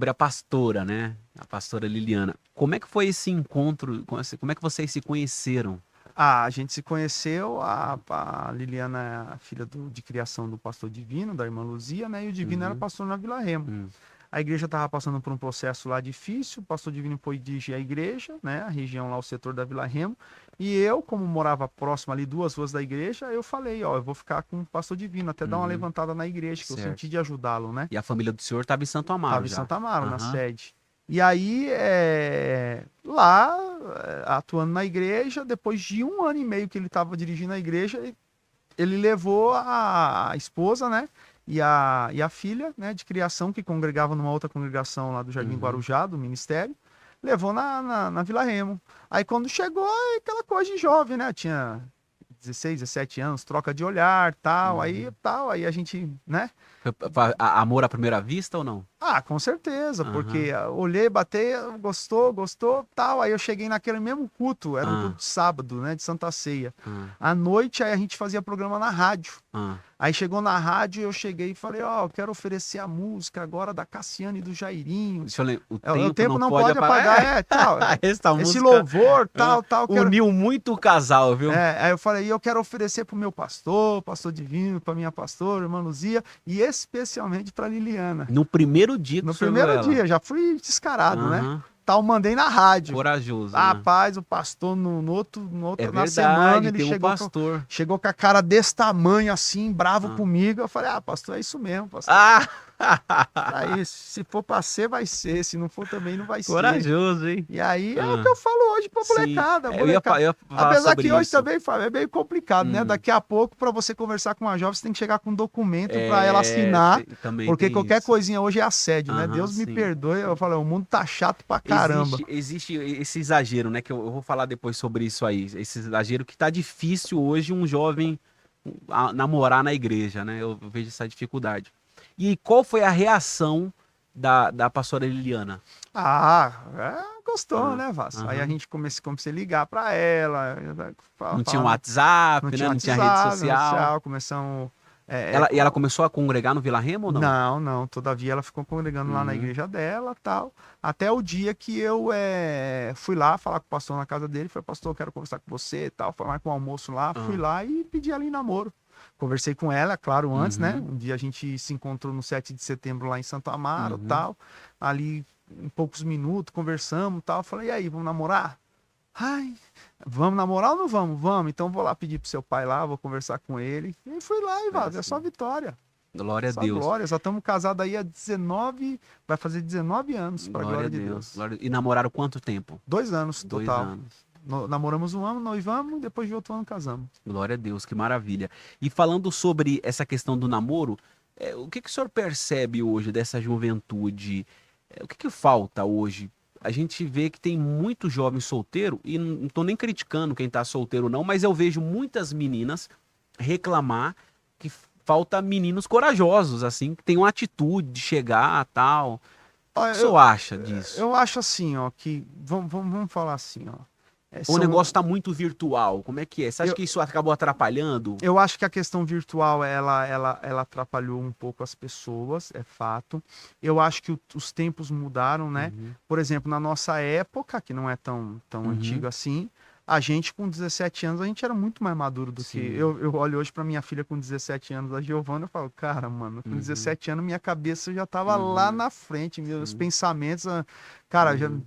a pastora, né? A pastora Liliana. Como é que foi esse encontro? Como é que vocês se conheceram? A gente se conheceu, a Liliana é a filha de criação do pastor Divino, da irmã Luzia, né? E o Divino era Uhum. pastor na Vila Remo. Uhum. A igreja estava passando por um processo lá difícil, o pastor Divino foi dirigir a igreja, né? A região lá, o setor da Vila Remo. E eu, como morava próximo ali, 2 ruas da igreja, eu falei, ó, eu vou ficar com o pastor Divino, até dar uma Uhum. levantada na igreja, que eu Certo. senti de ajudá-lo, né? E a família do senhor estava em Santo Amaro Tava em já. Santa Amaro, na Aham. sede. E aí, lá, atuando na igreja, depois de 1 ano e meio que ele estava dirigindo a igreja, ele levou a esposa, né? E a filha, né, de criação, que congregava numa outra congregação lá do Jardim Uhum. Guarujá, do ministério. levou na Vila Remo. Aí quando chegou, é aquela coisa de jovem, né? Tinha 16, 17 anos, troca de olhar, aí a gente, né? Amor à primeira vista ou não? Ah, com certeza, Aham. porque olhei, batei, gostou, tal. Aí eu cheguei naquele mesmo culto, era um Ah, culto de sábado, né, de Santa Ceia. ah, À noite, aí a gente fazia programa na rádio. ah. Aí chegou na rádio, eu cheguei e falei, ó, eu quero oferecer a música agora da Cassiane e do Jairinho. Deixa eu lembrar. O O tempo tempo não não pode pode apagar, tal. Essa Esse música louvor, ah, tal, quero. uniu muito o casal, viu? Aí eu falei, eu quero oferecer pro meu pastor divino, pra minha pastora, irmã Luzia, e especialmente pra Liliana. No primeiro dia que No o senhor viu primeiro ela. dia, já fui descarado, né? Aham. Tal, mandei na rádio. Corajoso, né? Rapaz, o pastor É na semana verdade, ele tem um pastor. chegou com a cara desse tamanho assim, bravo Ah. comigo. Eu falei, pastor, é isso mesmo, pastor. Ah! Pra isso, se for pra ser, vai ser. Se não for também, não vai ser. Corajoso, hein? E aí é o que Ah. eu falo hoje pra Sim. molecada, Eu ia, molecada. eu ia falar Apesar sobre que hoje isso. também, Fábio, é meio complicado, né? Hum. Daqui a pouco, pra você conversar com uma jovem, você tem que chegar com um documento pra ela assinar, Também porque tem qualquer isso. coisinha hoje é assédio, né? Aham, Deus me sim. perdoe, eu falo, o mundo tá chato pra caramba. Existe esse exagero, né? Que eu vou falar depois sobre isso aí. Esse exagero que tá difícil hoje um jovem namorar na igreja, né? Eu vejo essa dificuldade. E qual foi a reação da pastora Liliana? Gostou, Ah, né, Vasco? Aí a aham. gente comecei a ligar pra ela, Não tinha falando, WhatsApp, não né? tinha Não tinha rede WhatsApp, social. começamos. E ela começou a congregar no Vila Remo ou não? Não, todavia ela ficou congregando lá na Uhum. igreja dela, tal, até o dia que eu fui lá falar com o pastor na casa dele, falei, pastor, eu quero conversar com você, tal, foi marcar um almoço lá, fui Ah, lá e pedi ela em namoro. Conversei com ela, claro, antes, né? uhum, Um dia a gente se encontrou no 7 de setembro lá em Santo Amaro, uhum. tal, ali em poucos minutos, conversamos, tal, falei, e aí, vamos namorar? Ai, vamos namorar ou não vamos? Vamos, então vou lá pedir pro seu pai lá, vou conversar com ele. E fui lá e É vaza, é só assim. vitória. Glória a Só Deus. glória, já estamos casados aí há 19, vai fazer 19 anos, para Glória glória a de Deus. Deus. E namoraram quanto tempo? 2 anos 2 total. anos. Namoramos um ano, noivamos, depois de outro ano casamos. Glória a Deus, que maravilha. E falando sobre essa questão do namoro, o que que o senhor percebe hoje dessa juventude? O que que falta hoje? A gente vê que tem muito jovem solteiro, e não estou nem criticando quem está solteiro não, mas eu vejo muitas meninas reclamar que falta meninos corajosos, assim, que tenham atitude de chegar, tal. O que Olha, que o senhor acha disso? eu acho assim, ó, que vamos falar assim, ó. Ou o negócio está muito virtual? Como é que é? Você acha Eu, que isso acabou atrapalhando? eu acho que a questão virtual ela atrapalhou um pouco as pessoas, é fato. Eu acho que os tempos mudaram, né? Uhum, Por exemplo, na nossa época, que não é tão uhum, antiga assim, a gente com 17 anos, a gente era muito mais maduro do que. sim, Eu olho hoje para minha filha com 17 anos, a Giovana, eu falo, cara, mano, com uhum, 17 anos minha cabeça já tava lá uhum, na frente, meus sim, pensamentos, cara, já uhum.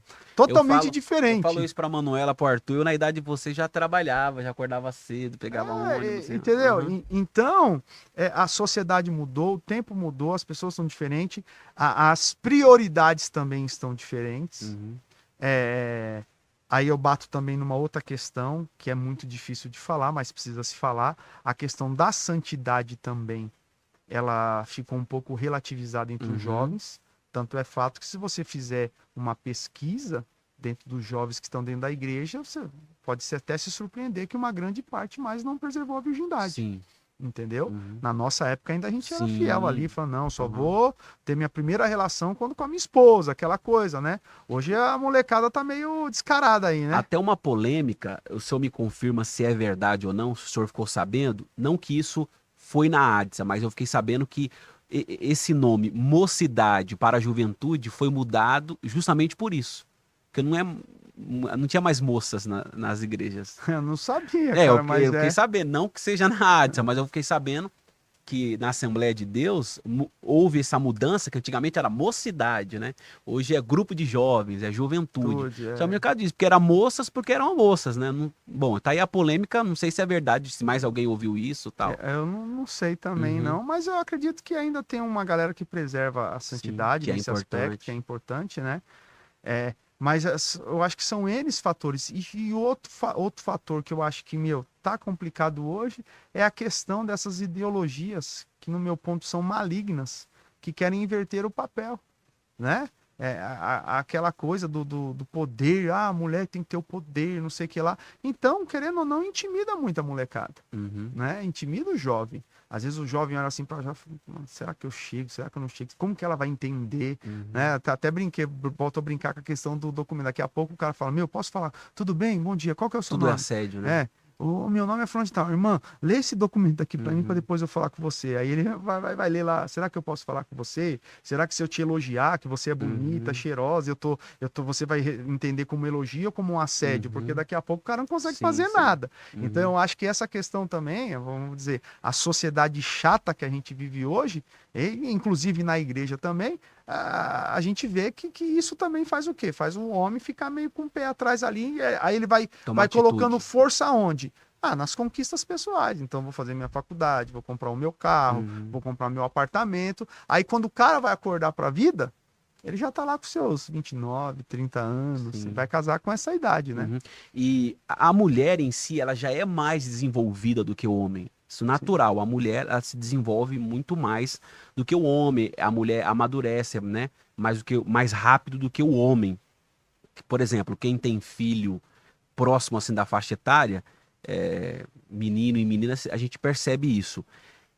Eu totalmente falo, eu falo diferente. isso pra Manuela, pro Arthur, eu na idade de você já trabalhava, já acordava cedo, pegava ônibus. Entendeu? Uhum, Então, a sociedade mudou, o tempo mudou, as pessoas são diferentes, as prioridades também estão diferentes. uhum, É, aí eu bato também numa outra questão, que é muito difícil de falar, mas precisa se falar, a questão da santidade também, ela ficou um pouco relativizada entre os uhum, jovens. Tanto é fato que se você fizer uma pesquisa dentro dos jovens que estão dentro da igreja, você pode até se surpreender que uma grande parte mais não preservou a virgindade. sim, Entendeu? uhum, Na nossa época ainda a gente era fiel ali, sim, falando, não, só uhum. vou ter minha primeira relação quando com a minha esposa, aquela coisa, né? Hoje a molecada tá meio descarada aí, né? Até uma polêmica, o senhor me confirma se é verdade ou não, se o senhor ficou sabendo, não que isso foi na ADSA, mas eu fiquei sabendo que esse nome, mocidade para a juventude, foi mudado justamente por isso. Porque não tinha mais moças nas igrejas. Eu não sabia, É, cara, mas eu fiquei sabendo, não que seja na ADSA, mas eu fiquei sabendo que na Assembleia de Deus houve essa mudança, que antigamente era mocidade, né? Hoje é grupo de jovens, é juventude. tudo, Só o mercado diz, porque eram moças, porque eram moças, né? Bom, tá aí a polêmica, não sei se é verdade, se mais alguém ouviu isso e tal. eu não sei também, Uhum, não, mas eu acredito que ainda tem uma galera que preserva a sim, santidade que é nesse aspecto, que é importante. importante, né? Mas eu acho que são N fatores. E outro fator que eu acho que, meu, tá complicado hoje é a questão dessas ideologias que, no meu ponto, são malignas, que querem inverter o papel, né? aquela coisa do poder, a mulher tem que ter o poder, não sei o que lá. Então, querendo ou não, intimida muito a molecada, Uhum. né? Intimida o jovem. Às vezes o jovem olha assim para já, será que eu chego? Será que eu não chego? Como que ela vai entender? Uhum. Né? Até brinquei, volto a brincar com a questão do documento. Daqui a pouco o cara fala, meu, posso falar? Tudo bem? Bom dia. Qual que é o seu Tudo é nome? assédio, né? É. O meu nome é fulano de tal. Irmã, lê esse documento aqui para mim para Uhum. depois eu falar com você. Aí ele vai ler lá. Será que eu posso falar com você? Será que se eu te elogiar, que você é bonita, Uhum. cheirosa, você vai entender como elogio ou como um assédio? Porque Uhum. daqui a pouco o cara não consegue Sim, fazer sim. nada. Então Uhum. eu acho que essa questão também, vamos dizer, a sociedade chata que a gente vive hoje, e inclusive na igreja também, a gente vê que isso também faz o quê? Faz o homem ficar meio com o pé atrás ali, aí ele Toma vai colocando atitude. força aonde? Ah, nas conquistas pessoais. Então, vou fazer minha faculdade, vou comprar o meu carro, Uhum. vou comprar meu apartamento. Aí, quando o cara vai acordar para a vida, ele já tá lá com seus 29, 30 anos, e Sim. vai casar com essa idade, né? Uhum. E a mulher em si, ela já é mais desenvolvida do que o homem. Isso é Sim, natural. A mulher, ela se desenvolve muito mais do que o homem. A mulher amadurece, né? Mais rápido do que o homem. Por exemplo, quem tem filho próximo assim da faixa etária, menino e menina, a gente percebe isso.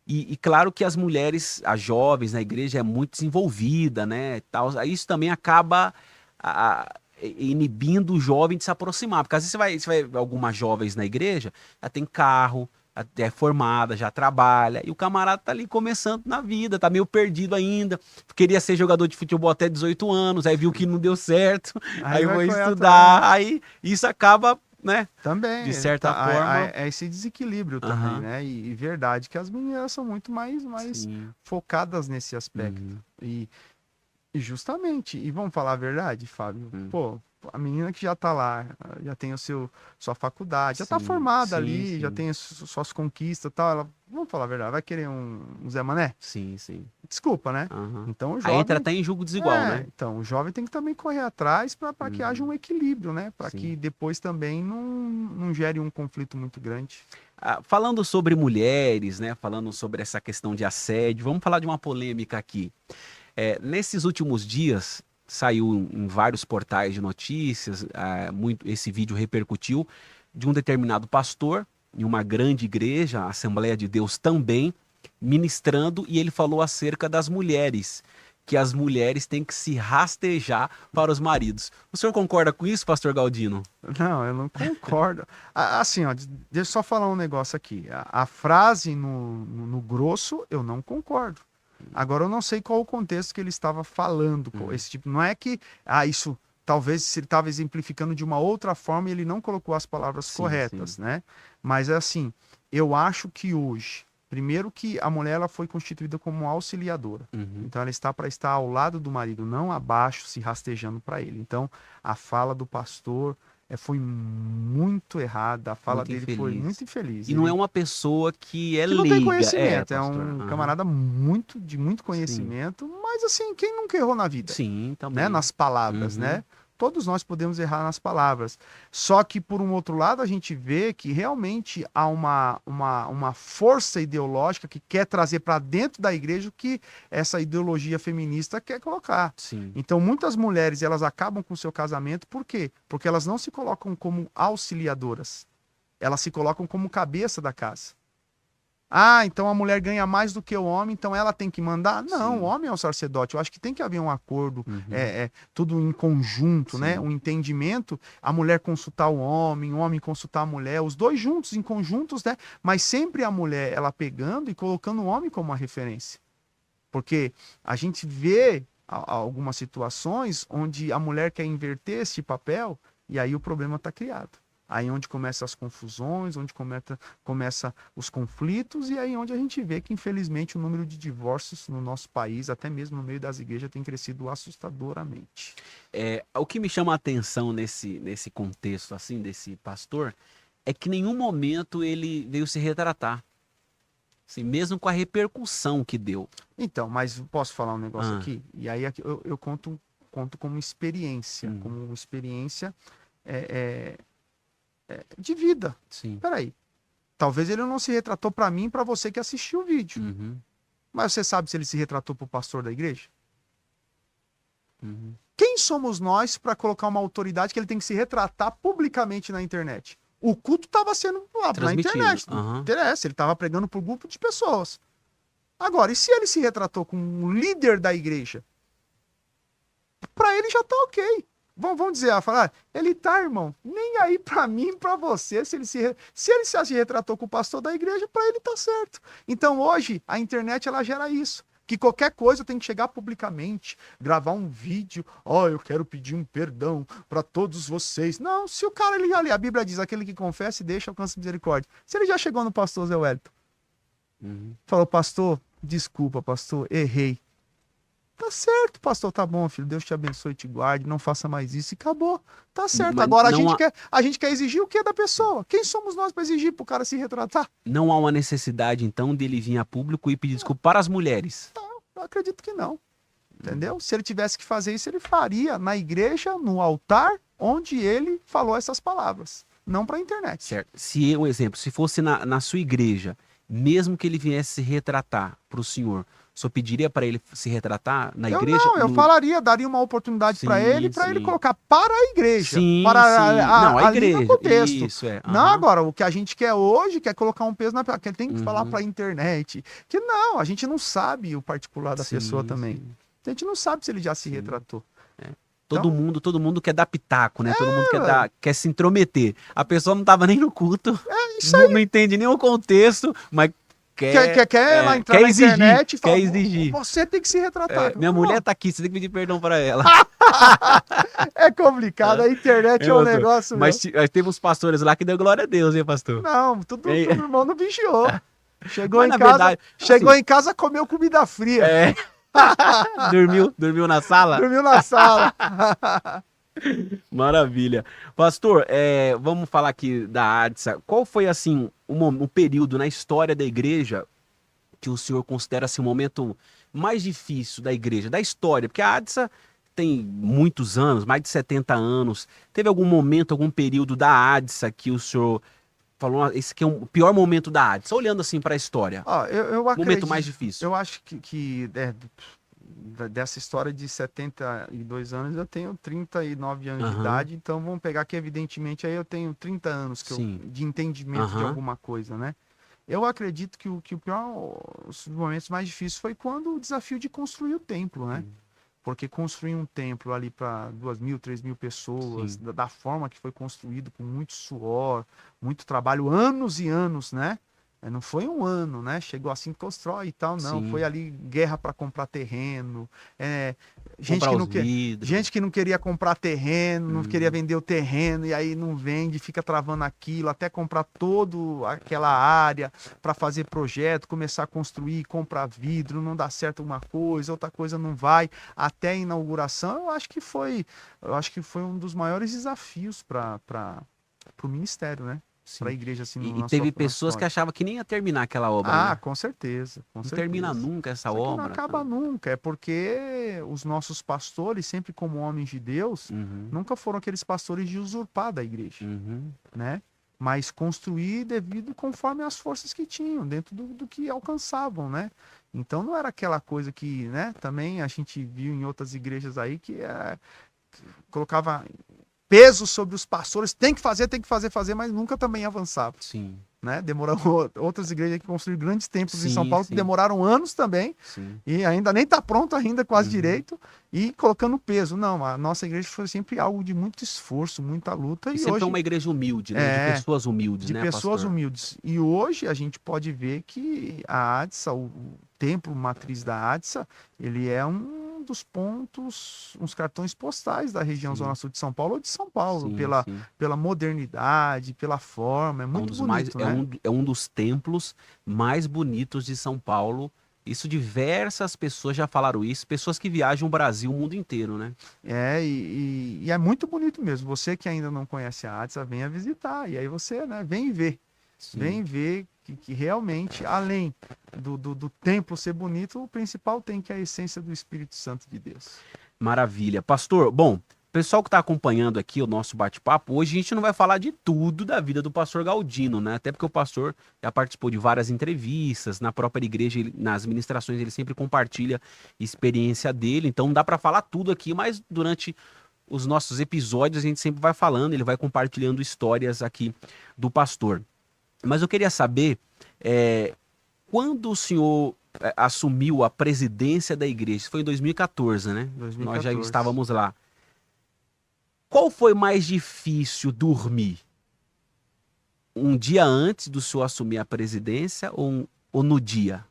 E claro que as mulheres, as jovens na igreja é muito desenvolvida, né? Tal. Aí isso também acaba inibindo o jovem de se aproximar. Porque às vezes você vai ver algumas jovens na igreja, já tem carro, é formada, já trabalha, e o camarada tá ali começando na vida, tá meio perdido ainda. Queria ser jogador de futebol até 18 anos, aí viu que não deu certo, aí aí vai foi correr atrás. estudar, aí isso acaba, né? De Também, certa forma. é esse desequilíbrio também, Aham, né? E verdade que as meninas são muito mais sim. focadas nesse aspecto. Uhum, E justamente, e vamos falar a verdade, Fábio, uhum. pô, a menina que já tá lá, já tem sua faculdade, já tá Sim, formada sim, ali, já sim, tem suas conquistas e tal, vamos falar a verdade, vai querer um Zé Mané? sim, sim. Desculpa, né? Aham. Então o Aí entra jovem, até em julgo desigual, né? então o jovem tem que também correr atrás para que haja Uhum, um equilíbrio, né? Para que sim. depois também não gere um conflito muito grande. Falando sobre mulheres, né? Falando sobre essa questão de assédio, vamos falar de uma polêmica aqui. Nesses últimos dias, saiu em vários portais de notícias, esse vídeo repercutiu, de um determinado pastor em uma grande igreja, a Assembleia de Deus também, ministrando, e ele falou acerca das mulheres, que as mulheres têm que se rastejar para os maridos. O senhor concorda com isso, pastor Galdino? Não, eu não concordo. Assim, ó, deixa eu só falar um negócio aqui. A frase no grosso, eu não concordo. Agora, eu não sei qual o contexto que ele estava falando. Hum, Esse tipo, não é que, isso, talvez se ele estava exemplificando de uma outra forma e ele não colocou as palavras sim, sim. corretas, né? Mas, é assim, eu acho que hoje, primeiro que a mulher ela foi constituída como auxiliadora. Uhum. Então, ela está para estar ao lado do marido, não abaixo, se rastejando para ele. Então, a fala do pastor foi muito errada, a fala Muito dele foi muito infeliz. infeliz. E não é Ele uma pessoa que é que não tem leiga. conhecimento, é Pastor. um Aham. camarada de muito Sim. conhecimento, mas assim, quem nunca errou na vida, Sim, né? também. Nas palavras, Uhum. né? Todos nós podemos errar nas palavras. Só que, por um outro lado, a gente vê que realmente há uma força ideológica que quer trazer para dentro da igreja o que essa ideologia feminista quer colocar. Sim. Então, muitas mulheres, elas acabam com o seu casamento, por quê? Porque elas não se colocam como auxiliadoras. Elas se colocam como cabeça da casa. Ah, então a mulher ganha mais do que o homem, então ela tem que mandar? Não, o Sim. homem é o sacerdote. Eu acho que tem que haver um acordo, Uhum. tudo em conjunto, né? Sim. Um entendimento. A mulher consultar o homem consultar a mulher, os dois juntos, em conjuntos, né? Mas sempre a mulher, ela pegando e colocando o homem como uma referência. Porque a gente vê algumas situações onde a mulher quer inverter esse papel e aí o problema está criado. Aí onde começam as confusões, onde começa os conflitos e aí onde a gente vê que infelizmente o número de divórcios no nosso país, até mesmo no meio das igrejas, tem crescido assustadoramente. O que me chama a atenção nesse contexto, assim, desse pastor, é que em nenhum momento ele veio se retratar. Assim, mesmo com a repercussão que deu. Então, mas posso falar um negócio Ah, aqui? E aí eu conto hum, como experiência é, de vida. sim. Peraí, talvez ele não se retratou para mim e para você que assistiu o vídeo. Uhum, Mas você sabe se ele se retratou para o pastor da igreja? uhum. Quem somos nós para colocar uma autoridade que ele tem que se retratar publicamente na internet? O culto estava sendo lá na internet, não interessa, ele estava pregando para um grupo de pessoas. Agora, e se ele se retratou como um líder da igreja? Para ele já tá ok. Vamos dizer, falar, ele tá, irmão, nem aí para mim e para você, se ele se retratou com o pastor da igreja, para ele tá certo. Então hoje, a internet, ela gera isso. Que qualquer coisa tem que chegar publicamente, gravar um vídeo, eu quero pedir um perdão para todos vocês. Não, se o cara, ele já lê, a Bíblia diz, aquele que confessa e deixa, alcança misericórdia. Se ele já chegou no pastor Zé Wellington, falou, pastor, desculpa, pastor, errei. Tá certo, pastor, tá bom, filho, Deus te abençoe e te guarde, não faça mais isso, e acabou. Tá certo. Mas agora a gente quer exigir o que da pessoa? Quem somos nós para exigir pro cara se retratar? Não há uma necessidade, então, dele vir a público e pedir desculpa para as mulheres? Não, eu acredito que não. Entendeu? Se ele tivesse que fazer isso, ele faria na igreja, no altar, onde ele falou essas palavras, não pra internet. Certo. Se, um exemplo, se fosse na sua igreja, mesmo que ele viesse se retratar para o senhor pediria para ele se retratar na igreja? Não, eu falaria, daria uma oportunidade para ele colocar para a igreja. Para não, a igreja. No contexto. Isso, Não, agora, o que a gente quer hoje, quer colocar um peso que ele tem que falar para a internet. Que não, a gente não sabe o particular da pessoa também. A gente não sabe se ele já se retratou. Todo mundo quer dar pitaco, né? Todo mundo quer se intrometer. A pessoa não estava nem no culto, não entende nem o contexto, mas quer lá entrar na internet e falar, exigir. Você tem que se retratar. Minha mulher tá aqui, você tem que pedir perdão para ela. É complicado, a internet é um negócio. Mas teve uns pastores lá que deu glória a Deus, hein, pastor? Não, todo irmão não vigiou. Chegou em casa, comeu comida fria. Dormiu na sala? Dormiu na sala. Maravilha. Pastor, vamos falar aqui da ADSA. Qual foi, assim, o período na história da igreja que o senhor considera assim, o momento mais difícil da igreja, da história? Porque a ADSA tem muitos anos, mais de 70 anos. Teve algum momento, algum período da ADSA que o senhor falou, esse aqui é o pior momento da ADSA, olhando assim para a história? Eu acredito, momento mais difícil. Eu acho que dessa história de 72 anos, eu tenho 39 anos de idade, então vamos pegar que, evidentemente, aí eu tenho 30 anos de entendimento de alguma coisa, né? Eu acredito que o pior, os momentos mais difíceis foi quando o desafio de construir o templo, né? Porque construir um templo ali para 2.000, 3.000 pessoas, da forma que foi construído, com muito suor, muito trabalho, anos e anos, né? Não foi um ano, né? Chegou assim, constrói e tal, não. Foi ali guerra para comprar terreno. Gente que não queria comprar terreno, não queria vender o terreno, e aí não vende, fica travando aquilo, até comprar toda aquela área para fazer projeto, começar a construir, comprar vidro, não dá certo uma coisa, outra coisa não vai. Até a inauguração, eu acho que foi um dos maiores desafios para o ministério, né? Para a igreja, assim, e teve pessoas que achavam que nem ia terminar aquela obra. Né? Com certeza. Não termina nunca essa obra. Não acaba nunca. É porque os nossos pastores, sempre como homens de Deus, nunca foram aqueles pastores de usurpar da igreja, né? Mas construir conforme as forças que tinham, dentro do que alcançavam, né? Então não era aquela coisa que, né? Também a gente viu em outras igrejas aí que colocava peso sobre os pastores, tem que fazer, mas nunca também avançava. Sim. Né? Demoraram outras igrejas que construíram grandes templos em São Paulo, que demoraram anos também, e ainda nem está pronto ainda, quase direito, e colocando peso. Não, a nossa igreja foi sempre algo de muito esforço, muita luta. E sempre hoje é uma igreja humilde, né? De pessoas humildes, né, de pessoas pastor? humildes. E hoje a gente pode ver que a ADSA, o templo matriz da ADSA, ele é dos pontos, uns cartões postais da região Zona Sul de São Paulo ou de São Paulo, pela modernidade, pela forma, é muito bonito, né? É um dos templos mais bonitos de São Paulo. Isso, diversas pessoas já falaram isso, pessoas que viajam o Brasil, o mundo inteiro, né? E é muito bonito mesmo. Você que ainda não conhece a ADSA, venha visitar, e aí você, né, vem ver. Vem ver que realmente, além do templo ser bonito, o principal tem que é a essência do Espírito Santo de Deus. Maravilha. Pastor, bom, pessoal que está acompanhando aqui o nosso bate-papo, hoje a gente não vai falar de tudo da vida do pastor Galdino, né? Até porque o pastor já participou de várias entrevistas, na própria igreja, nas ministrações, ele sempre compartilha experiência dele, então não dá para falar tudo aqui, mas durante os nossos episódios a gente sempre vai falando, ele vai compartilhando histórias aqui do pastor. Mas eu queria saber, quando o senhor assumiu a presidência da igreja, isso foi em 2014, né? 2014. Nós já estávamos lá. Qual foi mais difícil dormir? Um dia antes do senhor assumir a presidência ou no dia?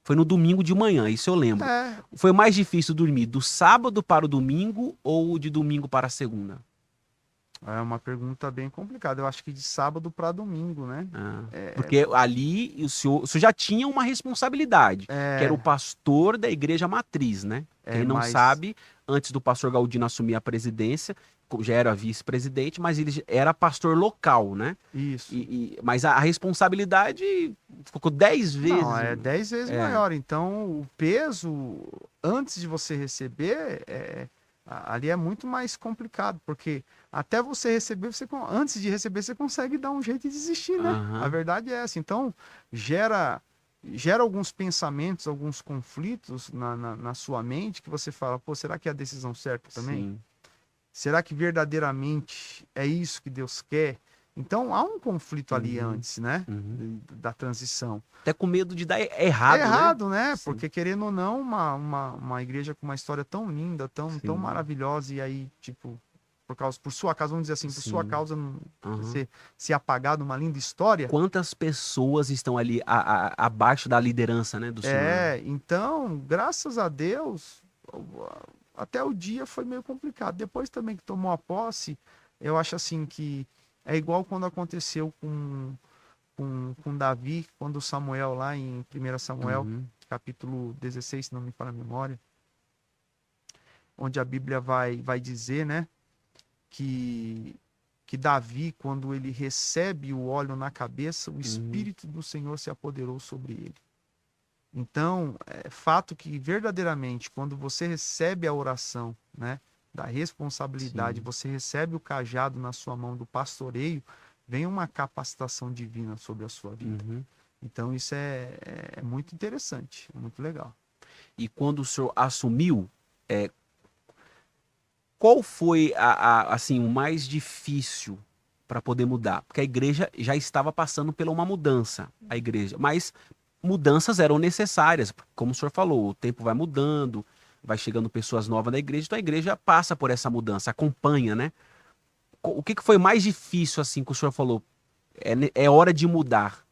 Foi no domingo de manhã, isso eu lembro. Foi mais difícil dormir do sábado para o domingo ou de domingo para a segunda? É uma pergunta bem complicada. Eu acho que de sábado para domingo, né? Porque ali o senhor já tinha uma responsabilidade, que era o pastor da igreja matriz, né? Quem não sabe, antes do pastor Galdino assumir a presidência, já era vice-presidente, mas ele era pastor local, né? Isso. Mas a responsabilidade ficou 10 vezes. Não, é 10 vezes maior. Então, o peso, antes de você receber, ali é muito mais complicado, porque até você receber, antes de receber, você consegue dar um jeito de desistir, né? Uhum. A verdade é essa. Então, gera alguns pensamentos, alguns conflitos na sua mente, que você fala, pô, será que é a decisão certa também? Sim. Será que verdadeiramente é isso que Deus quer? Então, há um conflito ali antes, né? Da transição. Até com medo de dar errado, É errado, né? Sim. Porque, querendo ou não, uma igreja com uma história tão linda, tão maravilhosa, e aí, tipo, por sua causa, vamos dizer assim, por sua causa, ser apagado uma linda história. Quantas pessoas estão ali abaixo da liderança, né, do senhor? Então, graças a Deus, até o dia foi meio complicado. Depois também que tomou a posse, eu acho assim que é igual quando aconteceu com Davi, quando Samuel, lá em 1 Samuel, capítulo 16, se não me falha a memória, onde a Bíblia vai dizer, né, que Davi, quando ele recebe o óleo na cabeça, o Espírito do Senhor se apoderou sobre ele. Então, é fato que verdadeiramente, quando você recebe a oração, né, da responsabilidade, você recebe o cajado na sua mão do pastoreio, vem uma capacitação divina sobre a sua vida. Então, isso é muito interessante, é muito legal. E quando o senhor assumiu, qual foi assim, o mais difícil para poder mudar? Porque a igreja já estava passando por uma mudança, a igreja, mas mudanças eram necessárias, como o senhor falou, o tempo vai mudando, vai chegando pessoas novas na igreja, então a igreja passa por essa mudança, acompanha, né? O que foi mais difícil, assim, que o senhor falou? É hora de mudar.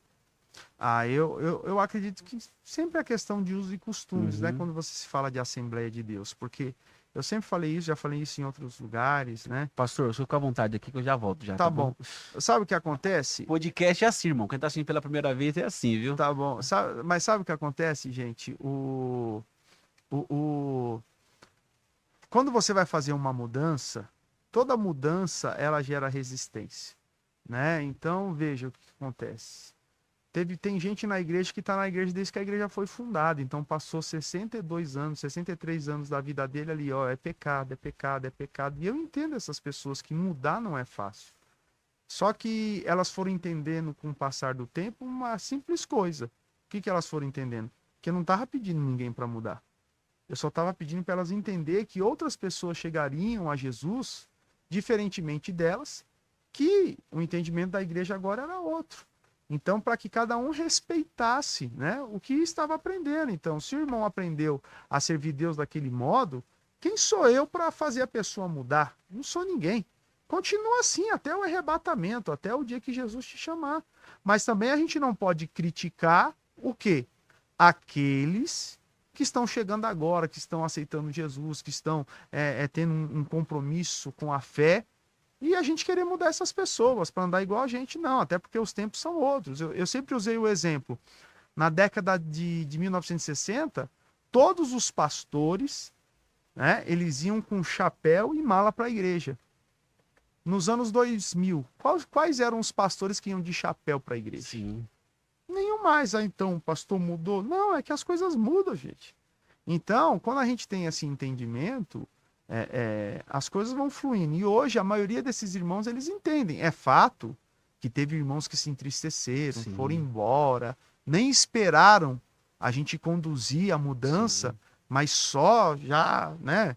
Eu acredito que sempre é questão de usos e costumes, né? Quando você se fala de Assembleia de Deus, porque eu sempre falei isso, já falei isso em outros lugares, né? Pastor, o senhor fica à vontade aqui que eu já volto já. Tá bom. Sabe o que acontece? Podcast é assim, irmão. Quem tá assistindo pela primeira vez é assim, viu? Tá bom. Mas sabe o que acontece, gente? Quando você vai fazer uma mudança, toda mudança ela gera resistência, né? Então, veja o que acontece. Tem gente na igreja que está na igreja desde que a igreja foi fundada. Então passou 62 anos, 63 anos da vida dele ali, ó, é pecado, é pecado, é pecado. E eu entendo essas pessoas que mudar não é fácil. Só que elas foram entendendo com o passar do tempo uma simples coisa. O que elas foram entendendo? Que eu não estava pedindo ninguém para mudar. Eu só estava pedindo para elas entender que outras pessoas chegariam a Jesus, diferentemente delas, que o entendimento da igreja agora era outro. Então, para que cada um respeitasse, né, o que estava aprendendo. Então, se o irmão aprendeu a servir Deus daquele modo, quem sou eu para fazer a pessoa mudar? Não sou ninguém. Continua assim até o arrebatamento, até o dia que Jesus te chamar. Mas também a gente não pode criticar o quê? Aqueles que estão chegando agora, que estão aceitando Jesus, que estão tendo um compromisso com a fé, e a gente querer mudar essas pessoas para andar igual a gente, não, até porque os tempos são outros. Eu sempre usei o exemplo, na década de 1960, todos os pastores, né, eles iam com chapéu e mala para a igreja. Nos anos 2000, quais eram os pastores que iam de chapéu para a igreja? Sim. Nenhum mais. Então, o pastor mudou? Não, é que as coisas mudam, gente. Então, quando a gente tem esse entendimento, as coisas vão fluindo. E hoje a maioria desses irmãos, eles entendem. É fato que teve irmãos que se entristeceram, Sim. foram embora, nem esperaram a gente conduzir a mudança, Sim. mas só já, né?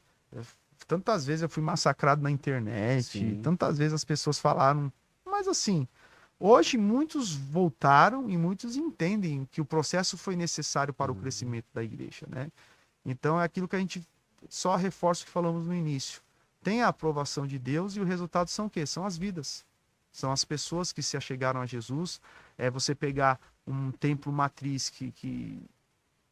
Tantas vezes eu fui massacrado na internet, Sim. tantas vezes as pessoas falaram, mas assim, hoje muitos voltaram e muitos entendem que o processo foi necessário para o crescimento da igreja, né? Então é aquilo que a gente só reforça o que falamos no início. Tem a aprovação de Deus e o resultado são o quê? São as vidas. São as pessoas que se achegaram a Jesus. É você pegar um templo matriz que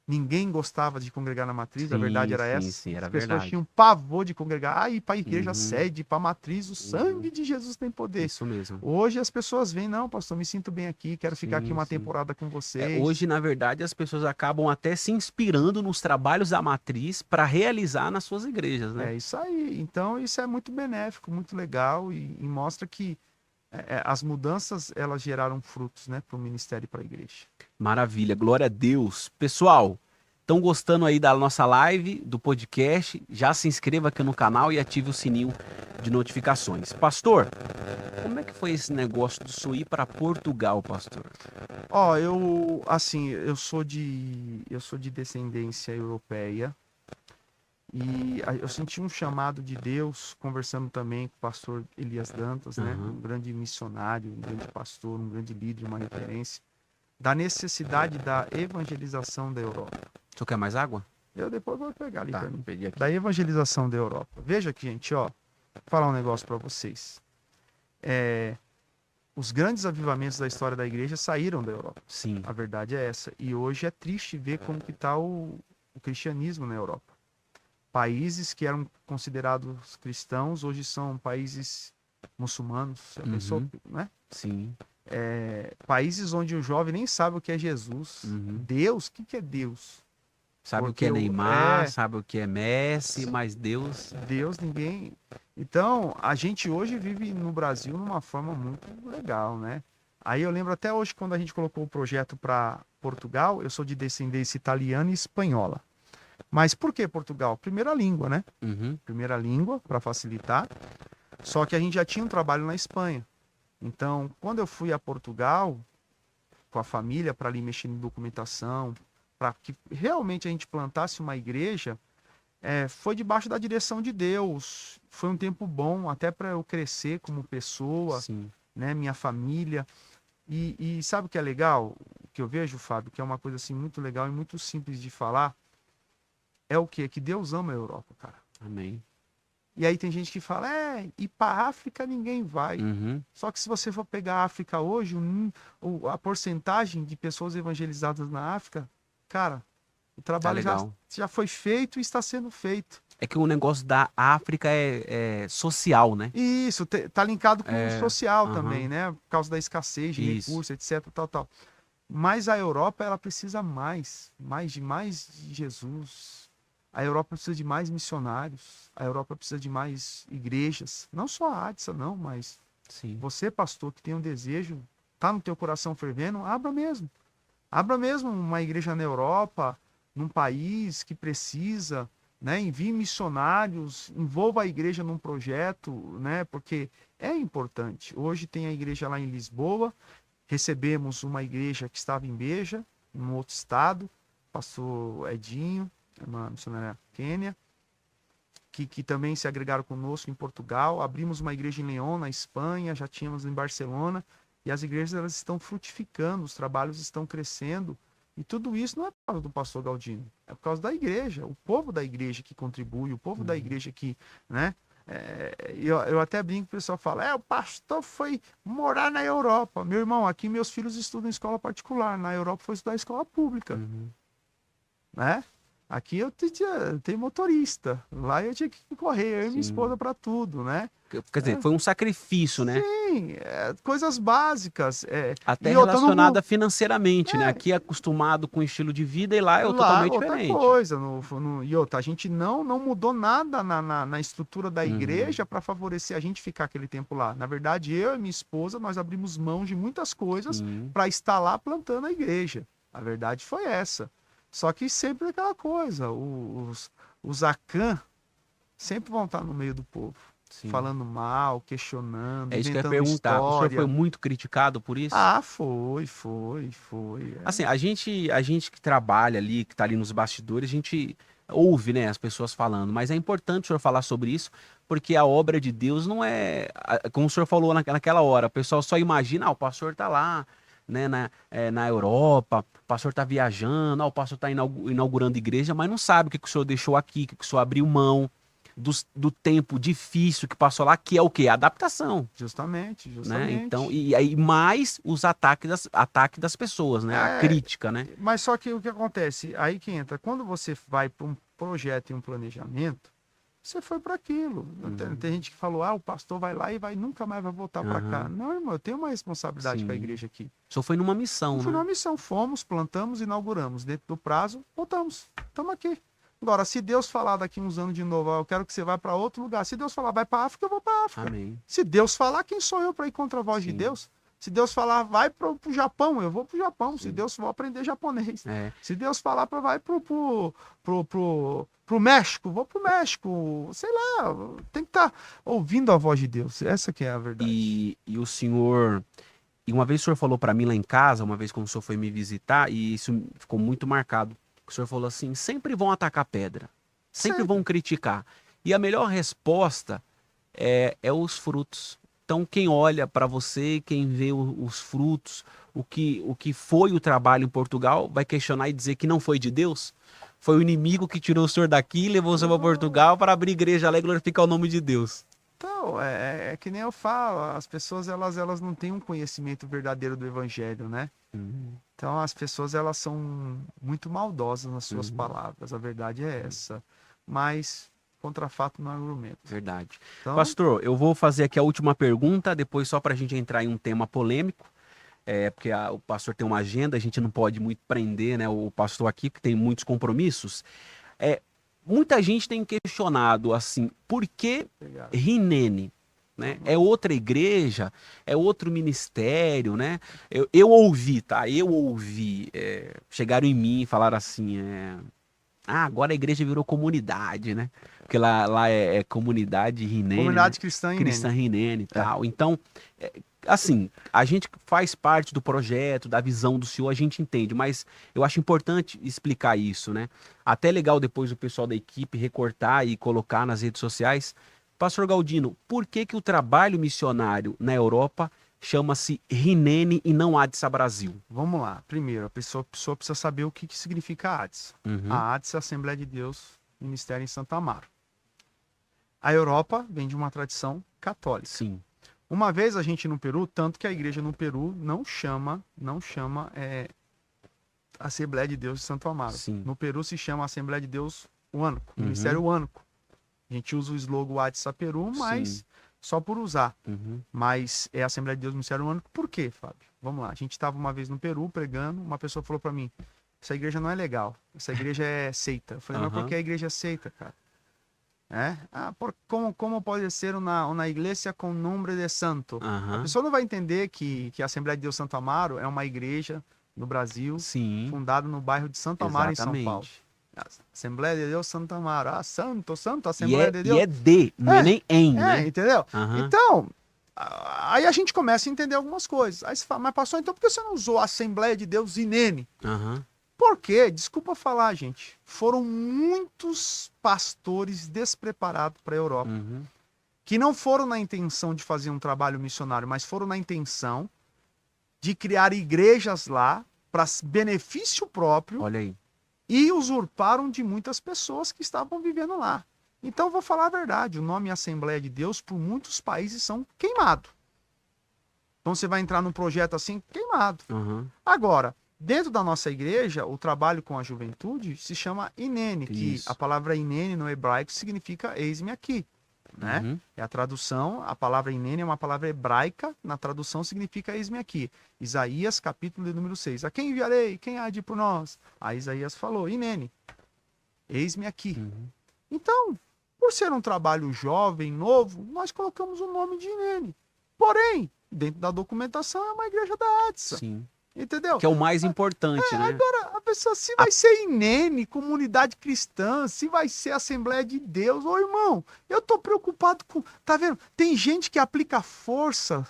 ninguém gostava de congregar na matriz, a verdade Sim, era sim, essa. sim, era As pessoas verdade. tinham pavor de congregar. Ah, ir para a igreja Uhum. sede, para a matriz, o sangue Uhum. de Jesus tem poder. Isso mesmo. Hoje as pessoas vêm, não, pastor, me sinto bem aqui, quero ficar aqui Sim, uma sim. temporada com vocês. Hoje, na verdade, as pessoas acabam até se inspirando nos trabalhos da matriz para realizar nas suas igrejas, né? É isso aí. Então, isso é muito benéfico, muito legal e mostra que as mudanças elas geraram frutos, né, para o ministério e para a igreja. Maravilha, glória a Deus. Pessoal, estão gostando aí da nossa live, do podcast? Já se inscreva aqui no canal e ative o sininho de notificações. Pastor, como é que foi esse negócio do senhor ir para Portugal, pastor? Ó, eu assim, eu sou de descendência europeia e eu senti um chamado de Deus conversando também com o pastor Elias Dantas, né, Aham. um grande missionário, um grande pastor, um grande líder, uma referência, da necessidade da evangelização da Europa. O senhor quer mais água? Eu depois vou pegar ali Tá, para mim. peguei aqui. Da evangelização da Europa. Veja aqui, gente, ó, vou falar um negócio para vocês. Os grandes avivamentos da história da igreja saíram da Europa. Sim. A verdade é essa. E hoje é triste ver como que está o cristianismo na Europa. Países que eram considerados cristãos, hoje são países muçulmanos. Já pensou, Uhum. né? Sim. Países onde o jovem nem sabe o que é Jesus. Uhum. Deus, o que é Deus? Sabe o que Porque é Neymar, sabe o que é Messi, mas Deus. Deus ninguém. Então, a gente hoje vive no Brasil numa forma muito legal, né? Aí eu lembro até hoje quando a gente colocou o projeto para Portugal, eu sou de descendência italiana e espanhola. Mas por que Portugal? Primeira língua, né? Uhum. Primeira língua, para facilitar. Só que a gente já tinha um trabalho na Espanha. Então, quando eu fui a Portugal com a família para ali mexer em documentação, para que realmente a gente plantasse uma igreja, foi debaixo da direção de Deus. Foi um tempo bom até para eu crescer como pessoa, Sim. né? Minha família. E sabe o que é legal? O que eu vejo, Fábio, que é uma coisa assim muito legal e muito simples de falar, é o quê? Que Deus ama a Europa, cara. Amém. E aí tem gente que fala, ir para África ninguém vai. Uhum. Só que se você for pegar a África hoje, a porcentagem de pessoas evangelizadas na África, cara, o Tá trabalho legal. já foi feito e está sendo feito. É que o negócio da África é social, né? E isso tá linkado com o social também, Aham. né? Por causa da escassez de Isso. recursos, etc, tal, tal. Mas a Europa, ela precisa mais de Jesus. A Europa precisa de mais missionários. A Europa precisa de mais igrejas. Não só a ADSA, não, mas Sim. você, pastor, que tem um desejo, tá no teu coração fervendo, abra mesmo. Abra mesmo uma igreja na Europa, num país que precisa, né? Envie missionários, envolva a igreja num projeto, né? Porque é importante. Hoje tem a igreja lá em Lisboa, recebemos uma igreja que estava em Beja, num outro estado, pastor Edinho, uma missionária Quênia, que também se agregaram conosco em Portugal. Abrimos uma igreja em León, na Espanha, já tínhamos em Barcelona, e as igrejas elas estão frutificando, os trabalhos estão crescendo, e tudo isso não é por causa do pastor Galdino, é por causa da igreja, o povo da igreja que contribui, o povo da igreja que, né? Eu até brinco, o pessoal fala, o pastor foi morar na Europa. Meu irmão, aqui meus filhos estudam em escola particular, na Europa foi estudar em escola pública, Uhum. né? Aqui eu tenho motorista, lá eu tinha que correr, eu e minha Sim. esposa para tudo, né? Quer dizer, foi um sacrifício, né? Sim, coisas básicas. Até E outra, relacionada financeiramente, né? Aqui é acostumado com o estilo de vida e lá é lá totalmente outra diferente. coisa. E outra, a gente não mudou nada na estrutura da igreja para favorecer a gente ficar aquele tempo lá. Na verdade, eu e minha esposa, nós abrimos mão de muitas coisas Sim. para estar lá plantando a igreja. A verdade foi essa. Só que sempre aquela coisa, os Acan, sempre vão estar no meio do povo, Sim. falando mal, questionando, É isso que eu ia inventando perguntar. O senhor história. foi muito criticado por isso? Ah, foi. Assim, a gente que trabalha ali, que tá ali nos bastidores, a gente ouve, né, as pessoas falando, mas é importante o senhor falar sobre isso, porque a obra de Deus não é, como o senhor falou naquela hora, o pessoal só imagina, o pastor tá lá, né, na Europa, o pastor tá viajando, o pastor tá inaugurando igreja, mas não sabe o que o senhor deixou aqui, o que o senhor abriu mão do tempo difícil que passou lá, que é o quê? A adaptação, Justamente. né? Então, e aí mais os ataques das pessoas, né? A É, crítica, né? mas só que o que acontece? Aí que entra, quando você vai para um projeto e um planejamento, você foi para aquilo. Tem gente que falou, o pastor vai lá e nunca mais vai voltar para cá. Aham. Não, irmão, eu tenho uma responsabilidade com a Sim. igreja aqui. Só foi numa Não missão, foi né? uma missão, fomos, plantamos, inauguramos. Dentro do prazo, voltamos. Estamos aqui. Agora, se Deus falar daqui uns anos de novo, eu quero que você vá para outro lugar. Se Deus falar, vai para África, eu vou para África. Amém. Se Deus falar, quem sou eu para ir contra a voz de Sim. Deus? Se Deus falar, vai para o Japão, eu vou para o Japão. Se Sim. Deus for aprender japonês. É. Se Deus falar, vai pro México, vou pro México. Sei lá, tem que estar ouvindo a voz de Deus. Essa que é a verdade. E o senhor. E uma vez o senhor falou pra mim lá em casa, uma vez quando o senhor foi me visitar, e isso ficou muito marcado. O senhor falou assim: sempre vão atacar pedra, sempre Sempre. vão criticar. E a melhor resposta é os frutos. Então, quem olha para você, quem vê os frutos, o que foi o trabalho em Portugal, vai questionar e dizer que não foi de Deus. Foi o inimigo que tirou o senhor daqui e levou o senhor para Portugal para abrir igreja lá e glorificar o nome de Deus. Então, é que nem eu falo, as pessoas elas não têm um conhecimento verdadeiro do evangelho, né? Então as pessoas elas são muito maldosas nas suas palavras, a verdade é essa. Mas contra fato não há argumento. Verdade. Então, Pastor, eu vou fazer aqui a última pergunta, depois só para a gente entrar em um tema polêmico, porque o pastor tem uma agenda, a gente não pode muito prender, né, o pastor aqui, que tem muitos compromissos. Muita gente tem questionado, assim, por que obrigado. Rinene? Né? É outra igreja, é outro ministério, né? Eu ouvi, tá? Eu ouvi, chegaram em mim e falaram assim, agora a igreja virou comunidade, né? Porque lá é comunidade Rinene, Comunidade né? cristã em Cristã Nene. Rinene e tal. Então, assim, a gente faz parte do projeto, da visão do senhor, a gente entende, mas eu acho importante explicar isso, né? Até legal depois o pessoal da equipe recortar e colocar nas redes sociais. Pastor Galdino, por que o trabalho missionário na Europa chama-se Rinene e não ADSA Brasil? Vamos lá. Primeiro, a pessoa precisa saber o que significa a ADS. Uhum. A ADS é a Assembleia de Deus Ministério em Santo Amaro. A Europa vem de uma tradição católica. Sim. Uma vez a gente no Peru, tanto que a igreja no Peru não chama Assembleia de Deus de Santo Amaro. Sim. No Peru se chama Assembleia de Deus Único, Uhum. Ministério Único. A gente usa o slogan ADSA Peru, mas Sim. só por usar. Uhum. Mas é Assembleia de Deus Ministério Único. Por quê, Fábio? Vamos lá. A gente estava uma vez no Peru pregando, uma pessoa falou para mim, essa igreja não é legal, essa igreja é seita. Eu falei, mas por que a igreja é seita, cara? Como pode ser uma igreja com nome de santo? A pessoa não vai entender que a Assembleia de Deus Santo Amaro é uma igreja no Brasil, Sim. fundada no bairro de Santo Amaro, Exatamente. em São Paulo. Assembleia de Deus Santo Amaro. Santo, Assembleia de Deus. E é de, não é nem em, né? Entendeu? Uhum. Então, aí a gente começa a entender algumas coisas. Aí você fala, mas pastor, então por que você não usou a Assembleia de Deus Inene? Uhum. Porque, desculpa falar, gente, foram muitos pastores despreparados para a Europa, que não foram na intenção de fazer um trabalho missionário, mas foram na intenção de criar igrejas lá para benefício próprio. Olha aí. E usurparam de muitas pessoas que estavam vivendo lá. Então, vou falar a verdade, o nome Assembleia de Deus, por muitos países, são queimados. Então, você vai entrar num projeto assim, queimado. Agora, dentro da nossa igreja, o trabalho com a juventude se chama Inene, que a palavra Inene no hebraico significa eis-me aqui. Né? É a tradução, a palavra Inene é uma palavra hebraica, na tradução significa eis-me aqui. Isaías, capítulo de número 6. A quem enviarei? Quem há de ir por nós? Aí Isaías falou, Inene, eis-me aqui. Então, por ser um trabalho jovem, novo, nós colocamos o nome de Inene. Porém, dentro da documentação é uma igreja da ADSA. Sim. Entendeu? Que é o mais importante, né? Agora, a pessoa, se vai ser INEM, comunidade cristã, se vai ser Assembleia de Deus, ô irmão, eu tô preocupado com. Tá vendo? Tem gente que aplica força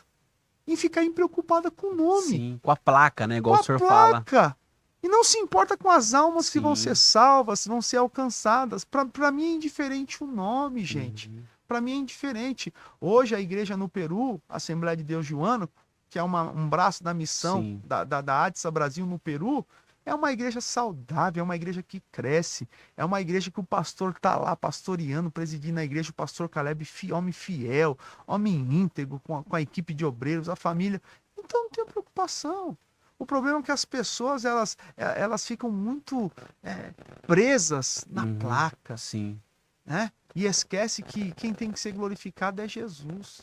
em ficar preocupada com o nome, Sim, com a placa, né? com Igual o a senhor fala. placa. E não se importa com as almas que vão ser Sim. salvas, se vão ser alcançadas. Pra mim é indiferente o nome, gente. Uhum. Pra mim é indiferente. Hoje a igreja no Peru, a Assembleia de Deus Joana, que é um braço da missão Sim. da ADSA Brasil no Peru, é uma igreja saudável, é uma igreja que cresce, é uma igreja que o pastor tá lá pastoreando, presidindo a igreja, o pastor Caleb, homem fiel, homem íntegro, com a equipe de obreiros, a família. Então não tem preocupação. O problema é que as pessoas, elas ficam muito presas na Uhum. placa, Sim. né? E esquece que quem tem que ser glorificado é Jesus.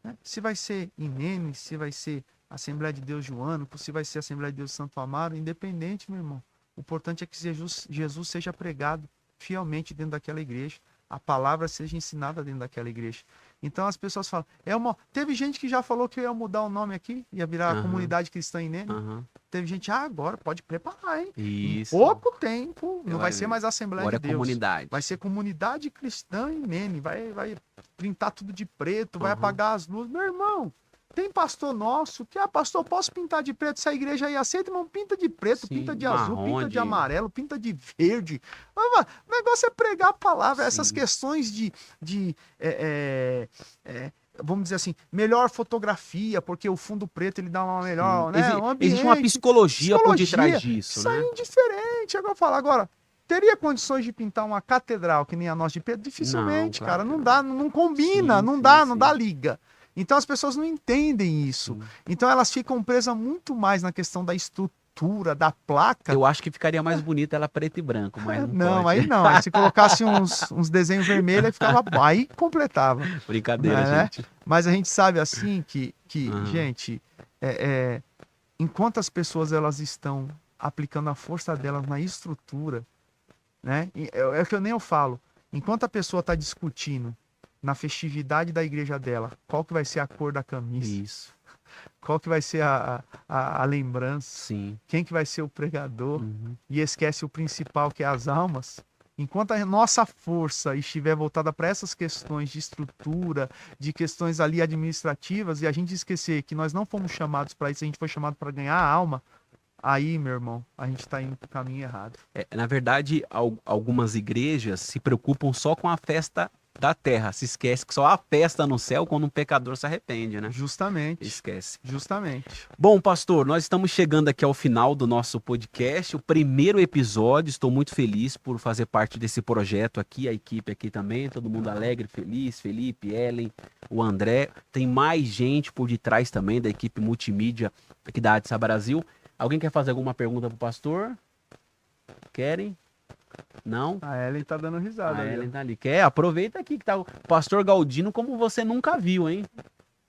Né? Se vai ser INEM, se vai ser Assembleia de Deus Joânico, se vai ser Assembleia de Deus Santo Amaro, independente, meu irmão. O importante é que Jesus seja pregado fielmente dentro daquela igreja. A palavra seja ensinada dentro daquela igreja. Então as pessoas falam, teve gente que já falou que ia mudar o nome aqui, ia virar a Aham. Comunidade Cristã INEM. Aham. Teve gente, agora pode preparar, hein? Em Isso. pouco tempo, não vai Vai- ser mais Assembleia Agora de é Deus. comunidade. Vai ser Comunidade Cristã INEM. Vai pintar tudo de preto, vai Uhum. apagar as luzes. Meu irmão, tem pastor nosso que, pastor, posso pintar de preto? Se a igreja aí aceita, irmão, pinta de preto, Sim, pinta de azul, marrom, pinta de de- amarelo, pinta de verde. O negócio é pregar a palavra. Essas Sim. questões vamos dizer assim, melhor fotografia, porque o fundo preto ele dá uma melhor, né? Um Existe uma ambiente, psicologia por detrás psicologia. disso, Isso aí né? é indiferente. Agora eu falo, agora, teria condições de pintar uma catedral que nem a nossa de Pedro? Não, Dificilmente, claro cara. que Não não. dá, não combina, Sim, não sim, dá, não sim. dá liga. Então as pessoas não entendem isso. Sim. Então elas ficam presas muito mais na questão da estrutura, da placa. Eu acho que ficaria mais bonita ela preto e branco, mas não Não, pode. aí não. Aí se colocasse uns desenhos vermelhos, aí ficava. Aí completava. Brincadeira, Né? gente. Mas a gente sabe assim que Aham. gente, enquanto as pessoas elas estão aplicando a força delas na estrutura, né? É o que eu falo. Enquanto a pessoa está discutindo na festividade da igreja dela, qual que vai ser a cor da camisa, Isso. qual que vai ser a lembrança, Sim. quem que vai ser o pregador, Uhum. e esquece o principal, que é as almas. Enquanto a nossa força estiver voltada para essas questões de estrutura, de questões ali administrativas, e a gente esquecer que nós não fomos chamados para isso, a gente foi chamado para ganhar a alma, aí, meu irmão, a gente está indo para o caminho errado. Na verdade, algumas igrejas se preocupam só com a festa da terra. Se esquece que só há festa no céu quando um pecador se arrepende, né? Justamente, Esquece. justamente. Bom, pastor, nós estamos chegando aqui ao final do nosso podcast, o primeiro episódio. Estou muito feliz por fazer parte desse projeto aqui, a equipe aqui também, todo mundo alegre, feliz, Felipe, Ellen, o André. Tem mais gente por detrás também da equipe multimídia aqui da ADSA Brasil. Alguém quer fazer alguma pergunta para o pastor? Querem? Não? A Ellen tá dando risada A ali. Ellen tá ali. Quer? Aproveita aqui que tá o pastor Galdino como você nunca viu, hein?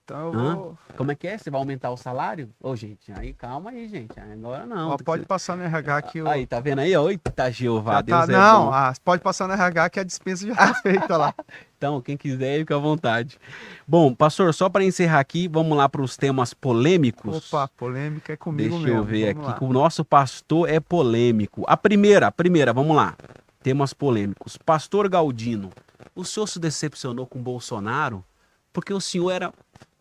Então eu Hã? vou. Como é que é? Você vai aumentar o salário? Ô, gente, aí calma aí, gente. Agora não. Ó, tem que pode ser- passar no RH que o. Aí, tá vendo aí? Eita, Jeová, Já Deus tá... é Não, bom. pode passar no RH que a dispensa já tá feita lá. Então, quem quiser, fica à vontade. Bom, pastor, só para encerrar aqui, vamos lá para os temas polêmicos. Opa, polêmica é comigo Deixa mesmo. eu ver Vamos aqui, lá. que o nosso pastor é polêmico. A primeira, vamos lá. Temas polêmicos. Pastor Galdino, o senhor se decepcionou com Bolsonaro? Porque o senhor era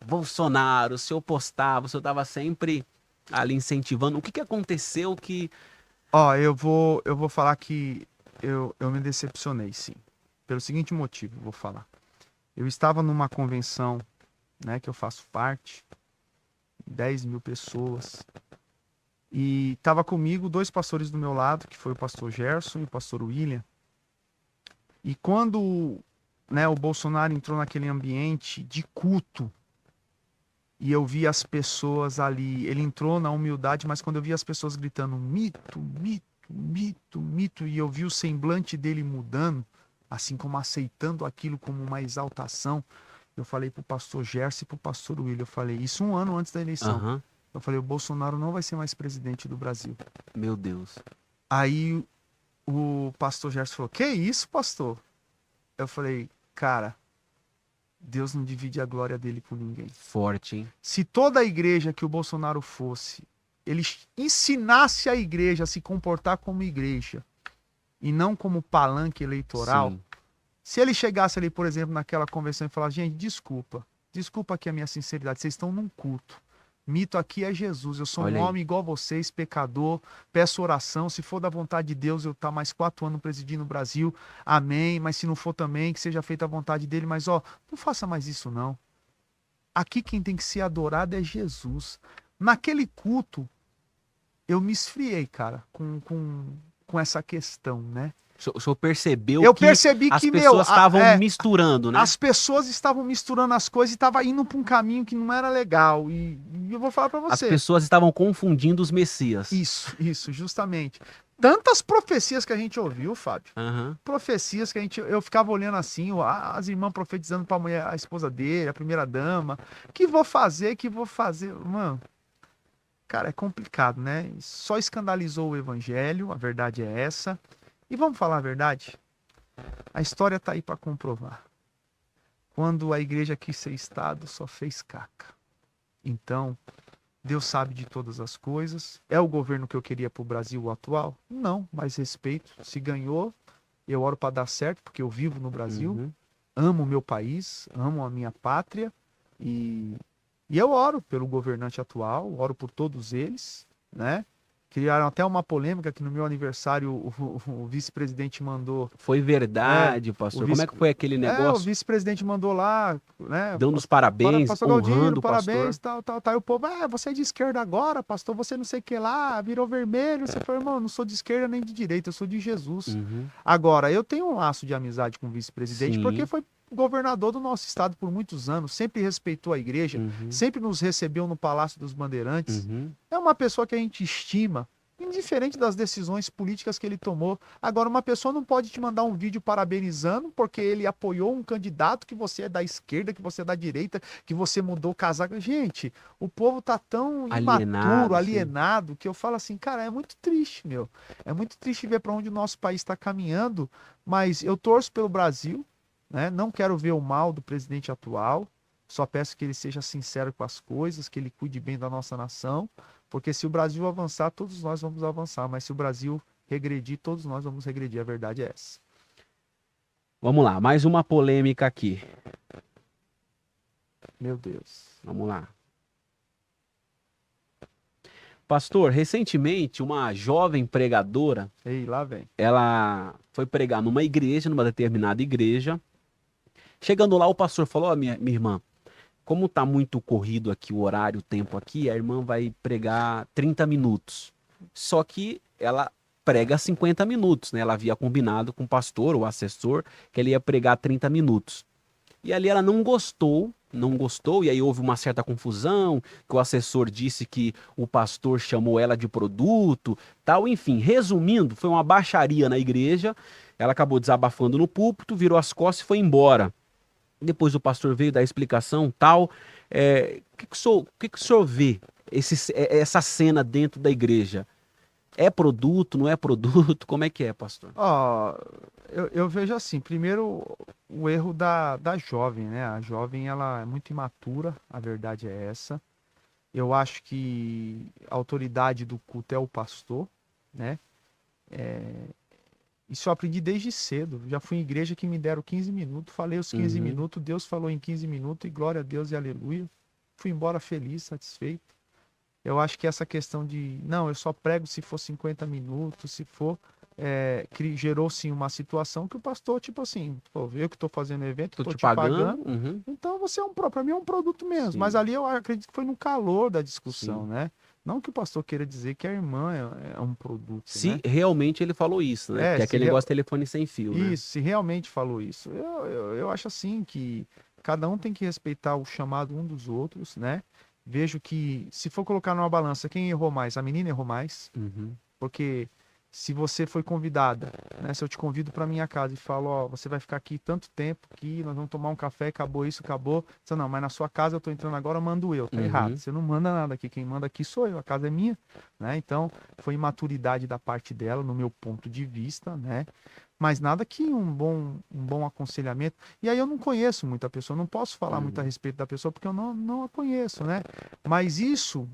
Bolsonaro, o senhor postava, o senhor estava sempre ali incentivando. O que que aconteceu que... Ó, eu vou falar que eu me decepcionei, sim. Pelo seguinte motivo, vou falar. Eu estava numa convenção, né, que eu faço parte, 10 mil pessoas, e estava comigo 2 pastores do meu lado, que foi o pastor Gerson e o pastor William. E quando, né, o Bolsonaro entrou naquele ambiente de culto, e eu vi as pessoas ali, ele entrou na humildade, mas quando eu vi as pessoas gritando mito, mito, mito, mito, e eu vi o semblante dele mudando, assim como aceitando aquilo como uma exaltação, eu falei pro pastor Gerson e pro pastor William, eu falei, isso 1 ano antes da eleição, Aham, eu falei, o Bolsonaro não vai ser mais presidente do Brasil. meu Deus. Aí o pastor Gerson falou, que isso, pastor? Eu falei, cara, Deus não divide a glória dele com ninguém. Forte, hein? Se toda a igreja que o Bolsonaro fosse, ele ensinasse a igreja a se comportar como igreja e não como palanque eleitoral, Sim. se ele chegasse ali, por exemplo, naquela convenção e falasse, gente, desculpa aqui a minha sinceridade, vocês estão num culto. Mito aqui é Jesus, eu sou Olha um aí. homem igual vocês, pecador, peço oração, se for da vontade de Deus eu estar mais 4 anos presidindo o Brasil, amém, mas se não for também, que seja feita a vontade dele, mas ó, não faça mais isso não. Aqui quem tem que ser adorado é Jesus. Naquele culto, eu me esfriei, cara, com essa questão, né? O senhor percebeu Eu que percebi as que, pessoas estavam misturando, né? as pessoas estavam misturando as coisas e estavam indo para um caminho que não era legal. E eu vou falar para As você. pessoas estavam confundindo os messias. Isso, justamente. Tantas profecias que a gente ouviu, Fábio. Aham. Profecias que eu ficava olhando assim, as irmãs profetizando para a mulher, a esposa dele, a primeira dama. Que vou fazer. Mano, cara, é complicado, né? Só escandalizou o evangelho, a verdade é essa. E vamos falar a verdade? A história tá aí para comprovar. Quando a igreja quis ser Estado, só fez caca. Então, Deus sabe de todas as coisas. É o governo que eu queria para o Brasil atual? Não, mas respeito. Se ganhou, eu oro para dar certo, porque eu vivo no Brasil, Uhum. amo o meu país, amo a minha pátria e eu oro pelo governante atual, oro por todos eles, né? Criaram até uma polêmica que no meu aniversário o vice-presidente mandou. Foi É, verdade, o pastor. Como vice, é que foi aquele o negócio? vice-presidente mandou lá, né? Dando os parabéns, Pastor Galdino, honrando o parabéns, pastor. tal. E o povo, você é de esquerda agora, pastor, você não sei o que lá, virou vermelho. Você falou, irmão, eu não sou de esquerda nem de direita, eu sou de Jesus. Uhum. Agora, eu tenho um laço de amizade com o vice-presidente, porque Sim. foi governador do nosso estado por muitos anos, sempre respeitou a igreja, Uhum. sempre nos recebeu no Palácio dos Bandeirantes. Uhum. É uma pessoa que a gente estima, indiferente das decisões políticas que ele tomou. Agora, uma pessoa não pode te mandar um vídeo parabenizando porque ele apoiou um candidato que você é da esquerda, que você é da direita, que você mudou o casaco. Gente, o povo tá tão imaturo, alienado, que eu falo assim, cara, é muito triste, meu. É muito triste ver para onde o nosso país está caminhando, mas eu torço pelo Brasil, né? Não quero ver o mal do presidente atual. Só peço que ele seja sincero com as coisas, que ele cuide bem da nossa nação. Porque se o Brasil avançar, todos nós vamos avançar. Mas se o Brasil regredir, todos nós vamos regredir. A verdade é essa. Vamos lá, mais uma polêmica aqui. Meu Deus. Vamos lá. Pastor, recentemente uma jovem pregadora, Ei, lá vem. ela foi pregar numa igreja, numa determinada igreja. Chegando lá, o pastor falou: ó, minha irmã, como tá muito corrido aqui o horário, o tempo aqui, a irmã vai pregar 30 minutos. Só que ela prega 50 minutos, né? Ela havia combinado com o pastor, o assessor, que ele ia pregar 30 minutos. E ali ela não gostou, e aí houve uma certa confusão, que o assessor disse que o pastor chamou ela de produto, tal, enfim, resumindo, foi uma baixaria na igreja, ela acabou desabafando no púlpito, virou as costas e foi embora. Depois o pastor veio dar explicação, tal. O que o senhor vê essa cena dentro da igreja? É produto, não é produto? Como é que é, pastor? Ó, eu vejo assim, primeiro o erro da jovem, né? A jovem, ela é muito imatura, a verdade é essa. Eu acho que a autoridade do culto é o pastor, né? Isso eu aprendi desde cedo. Já fui em igreja que me deram 15 minutos, falei os 15 Uhum. minutos, Deus falou em 15 minutos, e glória a Deus e aleluia. Fui embora feliz, satisfeito. Eu acho que essa questão de, não, eu só prego se for 50 minutos, se for, gerou sim uma situação que o pastor, tipo assim, pô, eu que estou fazendo evento, Tô estou te te pagando? pagando, Uhum. então você é para mim é um produto mesmo. Sim. Mas ali eu acredito que foi no calor da discussão, Sim. né? Não que o pastor queira dizer que a irmã é um produto, Se né? realmente ele falou isso, né? Que é aquele negócio de telefone sem fio, né? Isso, se realmente falou isso. Eu acho assim que cada um tem que respeitar o chamado um dos outros, né? Vejo que, se for colocar numa balança, quem errou mais? A menina errou mais, Uhum. porque se você foi convidada, né? Se eu te convido para minha casa e falo, ó, você vai ficar aqui tanto tempo que nós vamos tomar um café, acabou isso, acabou. Você não, mas na sua casa eu tô entrando agora, mando eu. Tá errado. Você não manda nada aqui, quem manda aqui sou eu, a casa é minha, né? Então, foi imaturidade da parte dela, no meu ponto de vista, né? Mas nada que um bom aconselhamento. E aí eu não conheço muita pessoa, não posso falar muito a respeito da pessoa porque eu não a conheço, né? Mas isso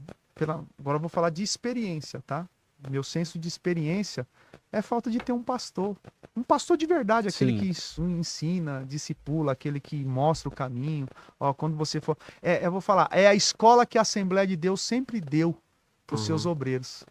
Agora eu vou falar de experiência, tá? Meu senso de experiência é falta de ter um pastor. Um pastor de verdade, aquele que ensina, discipula, aquele que mostra o caminho. Ó, quando você for... eu vou falar, é a escola que a Assembleia de Deus sempre deu para os seus obreiros.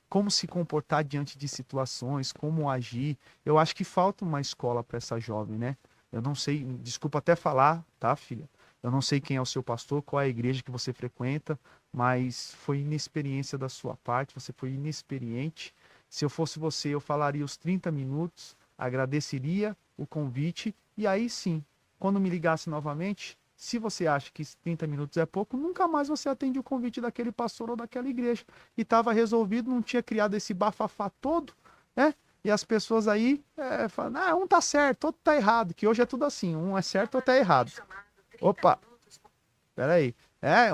Como se comportar diante de situações, como agir. Eu acho que falta uma escola para essa jovem, né? Eu não sei, desculpa até falar, tá, filha? Eu não sei quem é o seu pastor, qual é a igreja que você frequenta, mas foi inexperiência da sua parte, você foi inexperiente. Se eu fosse você, eu falaria os 30 minutos, agradeceria o convite, e aí sim, quando me ligasse novamente, se você acha que 30 minutos é pouco, nunca mais você atende o convite daquele pastor ou daquela igreja. E estava resolvido, não tinha criado esse bafafá todo, né? E as pessoas aí falam, um tá certo, outro tá errado, que hoje é tudo assim, um é certo, outro é errado. Opa, peraí.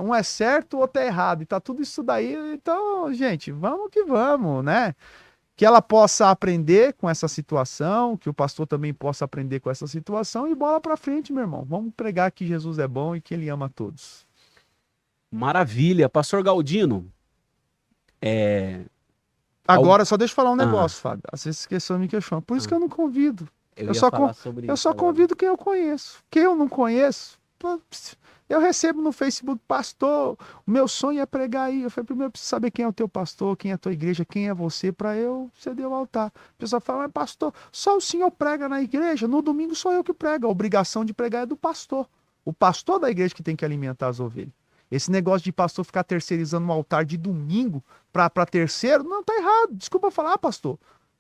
Um é certo, outro é errado, e tá tudo isso daí. Então, gente, vamos que vamos, né? Que ela possa aprender com essa situação, que o pastor também possa aprender com essa situação, e bola pra frente, meu irmão. Vamos pregar que Jesus é bom e que ele ama a todos. Maravilha. Pastor Galdino, Agora, só deixa eu falar um negócio, Fábio. Às vezes esqueceu me questionar. Por isso que eu não convido. Eu só convido quem eu conheço. Quem eu não conheço, eu recebo no Facebook, pastor, o meu sonho é pregar aí. Eu falei, primeiro eu preciso saber quem é o teu pastor, quem é a tua igreja, quem é você, para eu ceder o altar. A pessoa fala, mas pastor, só o senhor prega na igreja? No domingo sou eu que prego. A obrigação de pregar é do pastor. O pastor da igreja que tem que alimentar as ovelhas. Esse negócio de pastor ficar terceirizando um altar de domingo para terceiro, não, tá errado. Desculpa falar, pastor.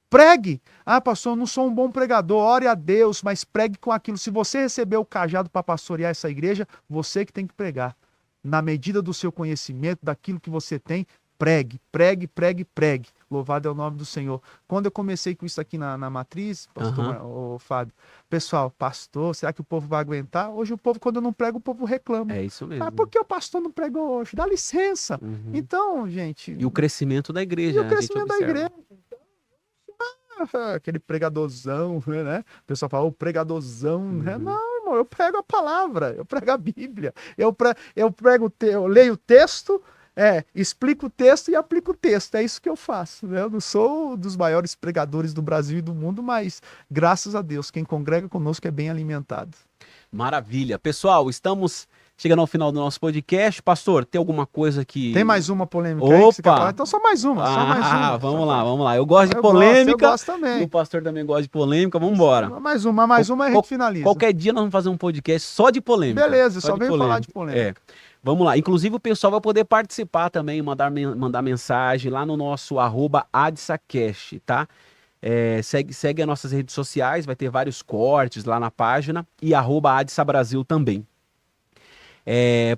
Pregue. Pastor, eu não sou um bom pregador, ore a Deus, mas pregue com aquilo. Se você recebeu o cajado para pastorear essa igreja, você que tem que pregar. Na medida do seu conhecimento, daquilo que você tem, pregue, pregue, pregue, pregue. Louvado é o nome do Senhor. Quando eu comecei com isso aqui na matriz, pastor Fábio, pessoal, pastor, será que o povo vai aguentar? Hoje o povo, quando eu não prego, o povo reclama. É isso mesmo. Por que o pastor não pregou hoje? Dá licença. Então, gente... E o crescimento da igreja. E o crescimento da igreja. Aquele pregadorzão, né? O pessoal fala, o pregadorzão, né? Não, irmão, eu prego a palavra, eu prego a Bíblia, eu leio o texto, explico o texto e aplico o texto, é isso que eu faço, né? Eu não sou dos maiores pregadores do Brasil e do mundo, mas graças a Deus, quem congrega conosco é bem alimentado. Maravilha. Pessoal, estamos chegando ao final do nosso podcast. Pastor, tem alguma coisa que... Tem mais uma polêmica aí que você quer falar? Então só mais uma, Vamos lá. Eu gosto de polêmica. Eu gosto também. E o pastor também gosta de polêmica. Vamos embora. Mais uma e a gente finaliza. Qualquer dia nós vamos fazer um podcast só de polêmica. Beleza, só venho falar de polêmica. Vamos lá. Inclusive o pessoal vai poder participar também, mandar mensagem lá no nosso @AdsaCast, tá? Segue as nossas redes sociais, vai ter vários cortes lá na página e @AdsaBrasil também.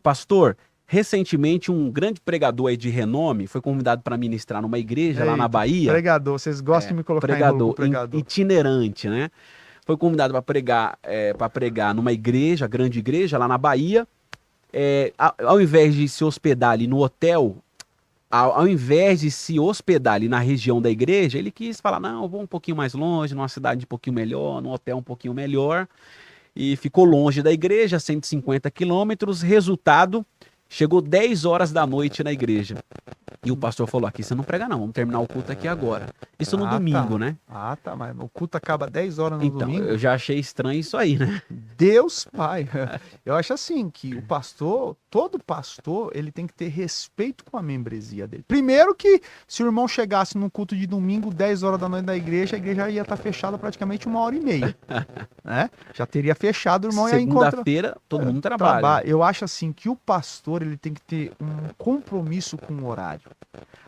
Pastor, recentemente um grande pregador aí de renome foi convidado para ministrar numa igreja lá na Bahia. Pregador, vocês gostam de me colocar pregador itinerante, né? Foi convidado para pregar numa igreja, grande igreja lá na Bahia. Ao invés de se hospedar ali no hotel, ao invés de se hospedar ali na região da igreja, ele quis falar, não, eu vou um pouquinho mais longe, numa cidade um pouquinho melhor, num hotel um pouquinho melhor. E ficou longe da igreja, 150 quilômetros. Resultado, chegou 10 horas da noite na igreja. E o pastor falou, aqui você não prega não, vamos terminar o culto aqui agora. Isso no domingo, né? Tá, mas o culto acaba 10 horas no domingo. Então, eu já achei estranho isso aí, né? Deus Pai. Eu acho assim, que o pastor, todo pastor, ele tem que ter respeito com a membresia dele. Primeiro que, se o irmão chegasse num culto de domingo, 10 horas da noite da igreja, a igreja ia estar fechada praticamente 1h30. Né? Já teria fechado, o irmão ia encontrar... Segunda-feira, todo mundo trabalha. Eu acho assim, que o pastor, ele tem que ter um compromisso com o horário.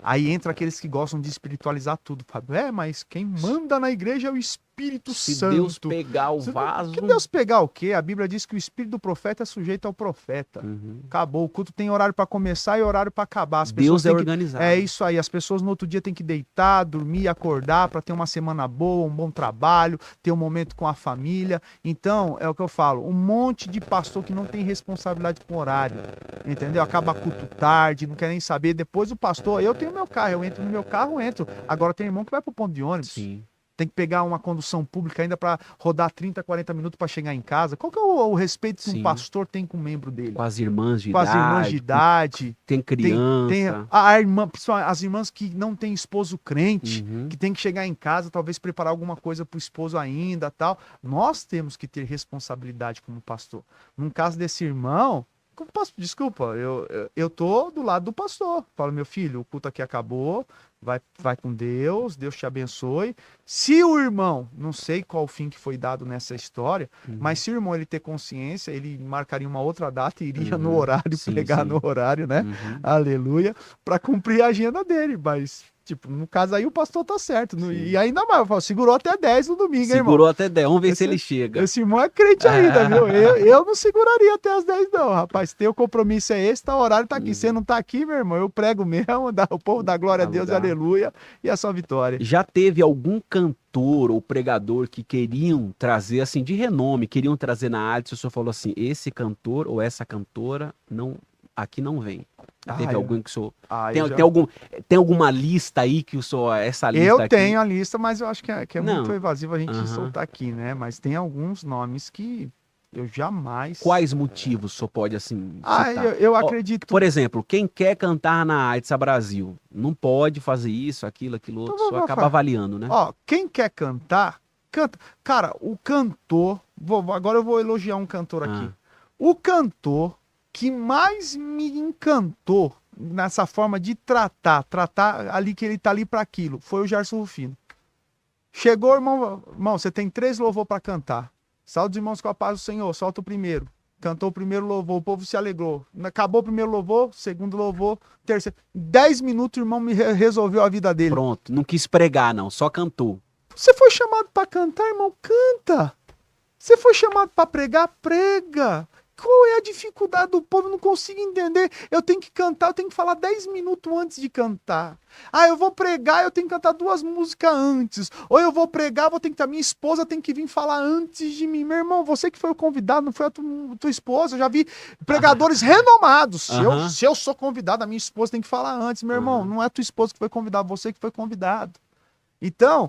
Aí entra aqueles que gostam de espiritualizar tudo, Fábio. Mas quem manda na igreja é o Espírito Santo. Se Deus pegar o vaso... Que Deus pegar o quê? A Bíblia diz que o espírito do profeta é sujeito ao profeta. Acabou. O culto tem horário para começar e horário para acabar. As Deus é organizado. É isso aí. As pessoas no outro dia têm que deitar, dormir, acordar para ter uma semana boa, um bom trabalho, ter um momento com a família. Então, é o que eu falo. Um monte de pastor que não tem responsabilidade com o horário. Entendeu? Acaba culto tarde, não quer nem saber. Depois o pastor... Eu tenho meu carro, eu entro no meu carro, entro. Agora tem irmão que vai pro ponto de ônibus. Sim. tem que pegar uma condução pública ainda para rodar 30, 40 minutos para chegar em casa. Qual que é o respeito que um Sim. pastor tem com um membro dele? Com as irmãs de Com as irmãs de idade. Tem criança. A irmã, as irmãs que não têm esposo crente, Uhum. que tem que chegar em casa, talvez preparar alguma coisa para o esposo ainda, tal. Nós temos que ter responsabilidade como pastor. Num caso desse irmão, desculpa, eu tô do lado do pastor. Falo, meu filho, o culto aqui acabou, vai com Deus, Deus te abençoe. Se o irmão, não sei qual o fim que foi dado nessa história, mas se o irmão ele ter consciência, ele marcaria uma outra data e iria no horário, Sim, pregar sim. no horário, né? Uhum. Aleluia, para cumprir a agenda dele, mas tipo, no caso aí o pastor tá certo. E ainda mais, eu falo, segurou até 10 no domingo, hein, irmão? Segurou até 10. Vamos ver se ele chega. Esse irmão é crente ainda, viu? Eu não seguraria até as 10, não, rapaz. Teu compromisso é esse, tá, o horário tá aqui. Você não tá aqui, meu irmão, eu prego mesmo, o povo dá glória a Deus, aleluia, e a sua vitória. Já teve algum cantor ou pregador que queriam trazer, assim, de renome, queriam trazer na arte, o senhor falou assim, esse cantor ou essa cantora aqui não vem. Teve algum que o senhor... Tem alguma lista aí que o senhor... Essa lista eu aqui... tenho a lista, mas eu acho que é Não. muito evasivo a gente soltar aqui, né? Mas tem alguns nomes que eu jamais... Quais motivos o senhor pode, assim, citar? Eu acredito... Por exemplo, quem quer cantar na AIDS Brasil, não pode fazer isso, aquilo outro, Então, só acaba avaliando, né? Ó, quem quer cantar, canta. Cara, o cantor... agora eu vou elogiar um cantor aqui. O cantor que mais me encantou nessa forma de tratar ali que ele tá ali para aquilo, foi o Gerson Rufino. Chegou, irmão, você tem 3 louvor para cantar. Salve os irmãos com a paz do Senhor, solta o primeiro. Cantou o primeiro louvor, o povo se alegrou. Acabou o primeiro louvor, segundo louvor, terceiro. 10 minutos o irmão me resolveu a vida dele. Pronto, não quis pregar não, só cantou. Você foi chamado para cantar, irmão? Canta. Você foi chamado para pregar? Prega. Qual é a dificuldade do povo? Eu não consigo entender. Eu tenho que cantar, eu tenho que falar 10 minutos antes de cantar. Eu vou pregar, eu tenho que cantar 2 músicas antes. Ou eu vou pregar, vou ter que... minha esposa tem que vir falar antes de mim. Meu irmão, você que foi o convidado, não foi a tua esposa. Eu já vi pregadores renomados. Se eu sou convidado, a minha esposa tem que falar antes. Meu irmão, não é a tua esposa que foi convidada, você que foi convidado. Então,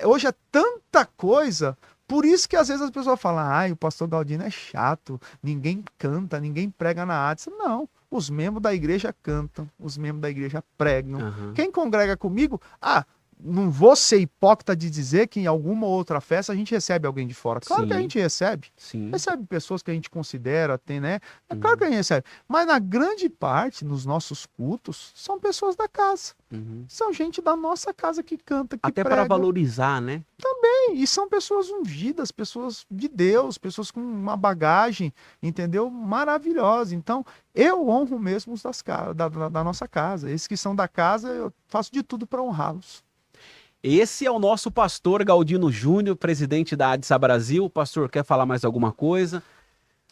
hoje é tanta coisa... Por isso que às vezes as pessoas falam, o pastor Galdino é chato, ninguém canta, ninguém prega na arte. Não, os membros da igreja cantam, os membros da igreja pregam. Quem congrega comigo, não vou ser hipócrita de dizer que em alguma outra festa a gente recebe alguém de fora. Claro que a gente recebe. Recebe pessoas que a gente considera, tem, né? É claro que a gente recebe. Mas na grande parte, nos nossos cultos, são pessoas da casa. São gente da nossa casa que canta, que até prega. para valorizar, né? Também, e são pessoas ungidas, pessoas de Deus, pessoas com uma bagagem, entendeu? Maravilhosa. Então, eu honro mesmo os da nossa casa. Esses que são da casa, eu faço de tudo para honrá-los. Esse é o nosso pastor Galdino Júnior, presidente da ADSA Brasil. Pastor, quer falar mais alguma coisa?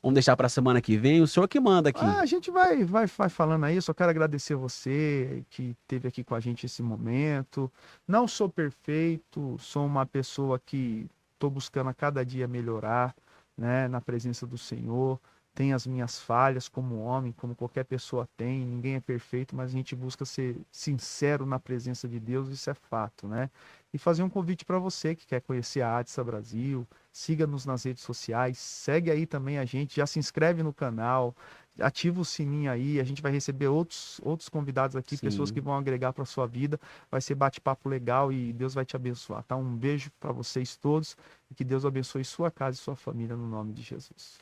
Vamos deixar para a semana que vem. O senhor que manda aqui. A gente vai falando aí. Só quero agradecer você que esteve aqui com a gente esse momento. Não sou perfeito, sou uma pessoa que estou buscando a cada dia melhorar, né, na presença do Senhor. Tenho as minhas falhas como homem, como qualquer pessoa tem. Ninguém é perfeito, mas a gente busca ser sincero na presença de Deus, isso é fato, né? E fazer um convite para você que quer conhecer a ADSA Brasil, siga-nos nas redes sociais, segue aí também a gente, já se inscreve no canal, ativa o sininho aí, a gente vai receber outros convidados aqui, pessoas que vão agregar para sua vida, vai ser bate-papo legal e Deus vai te abençoar, tá? Um beijo para vocês todos e que Deus abençoe sua casa e sua família no nome de Jesus.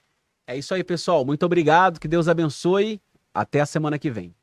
É isso aí, pessoal. Muito obrigado, que Deus abençoe. Até a semana que vem.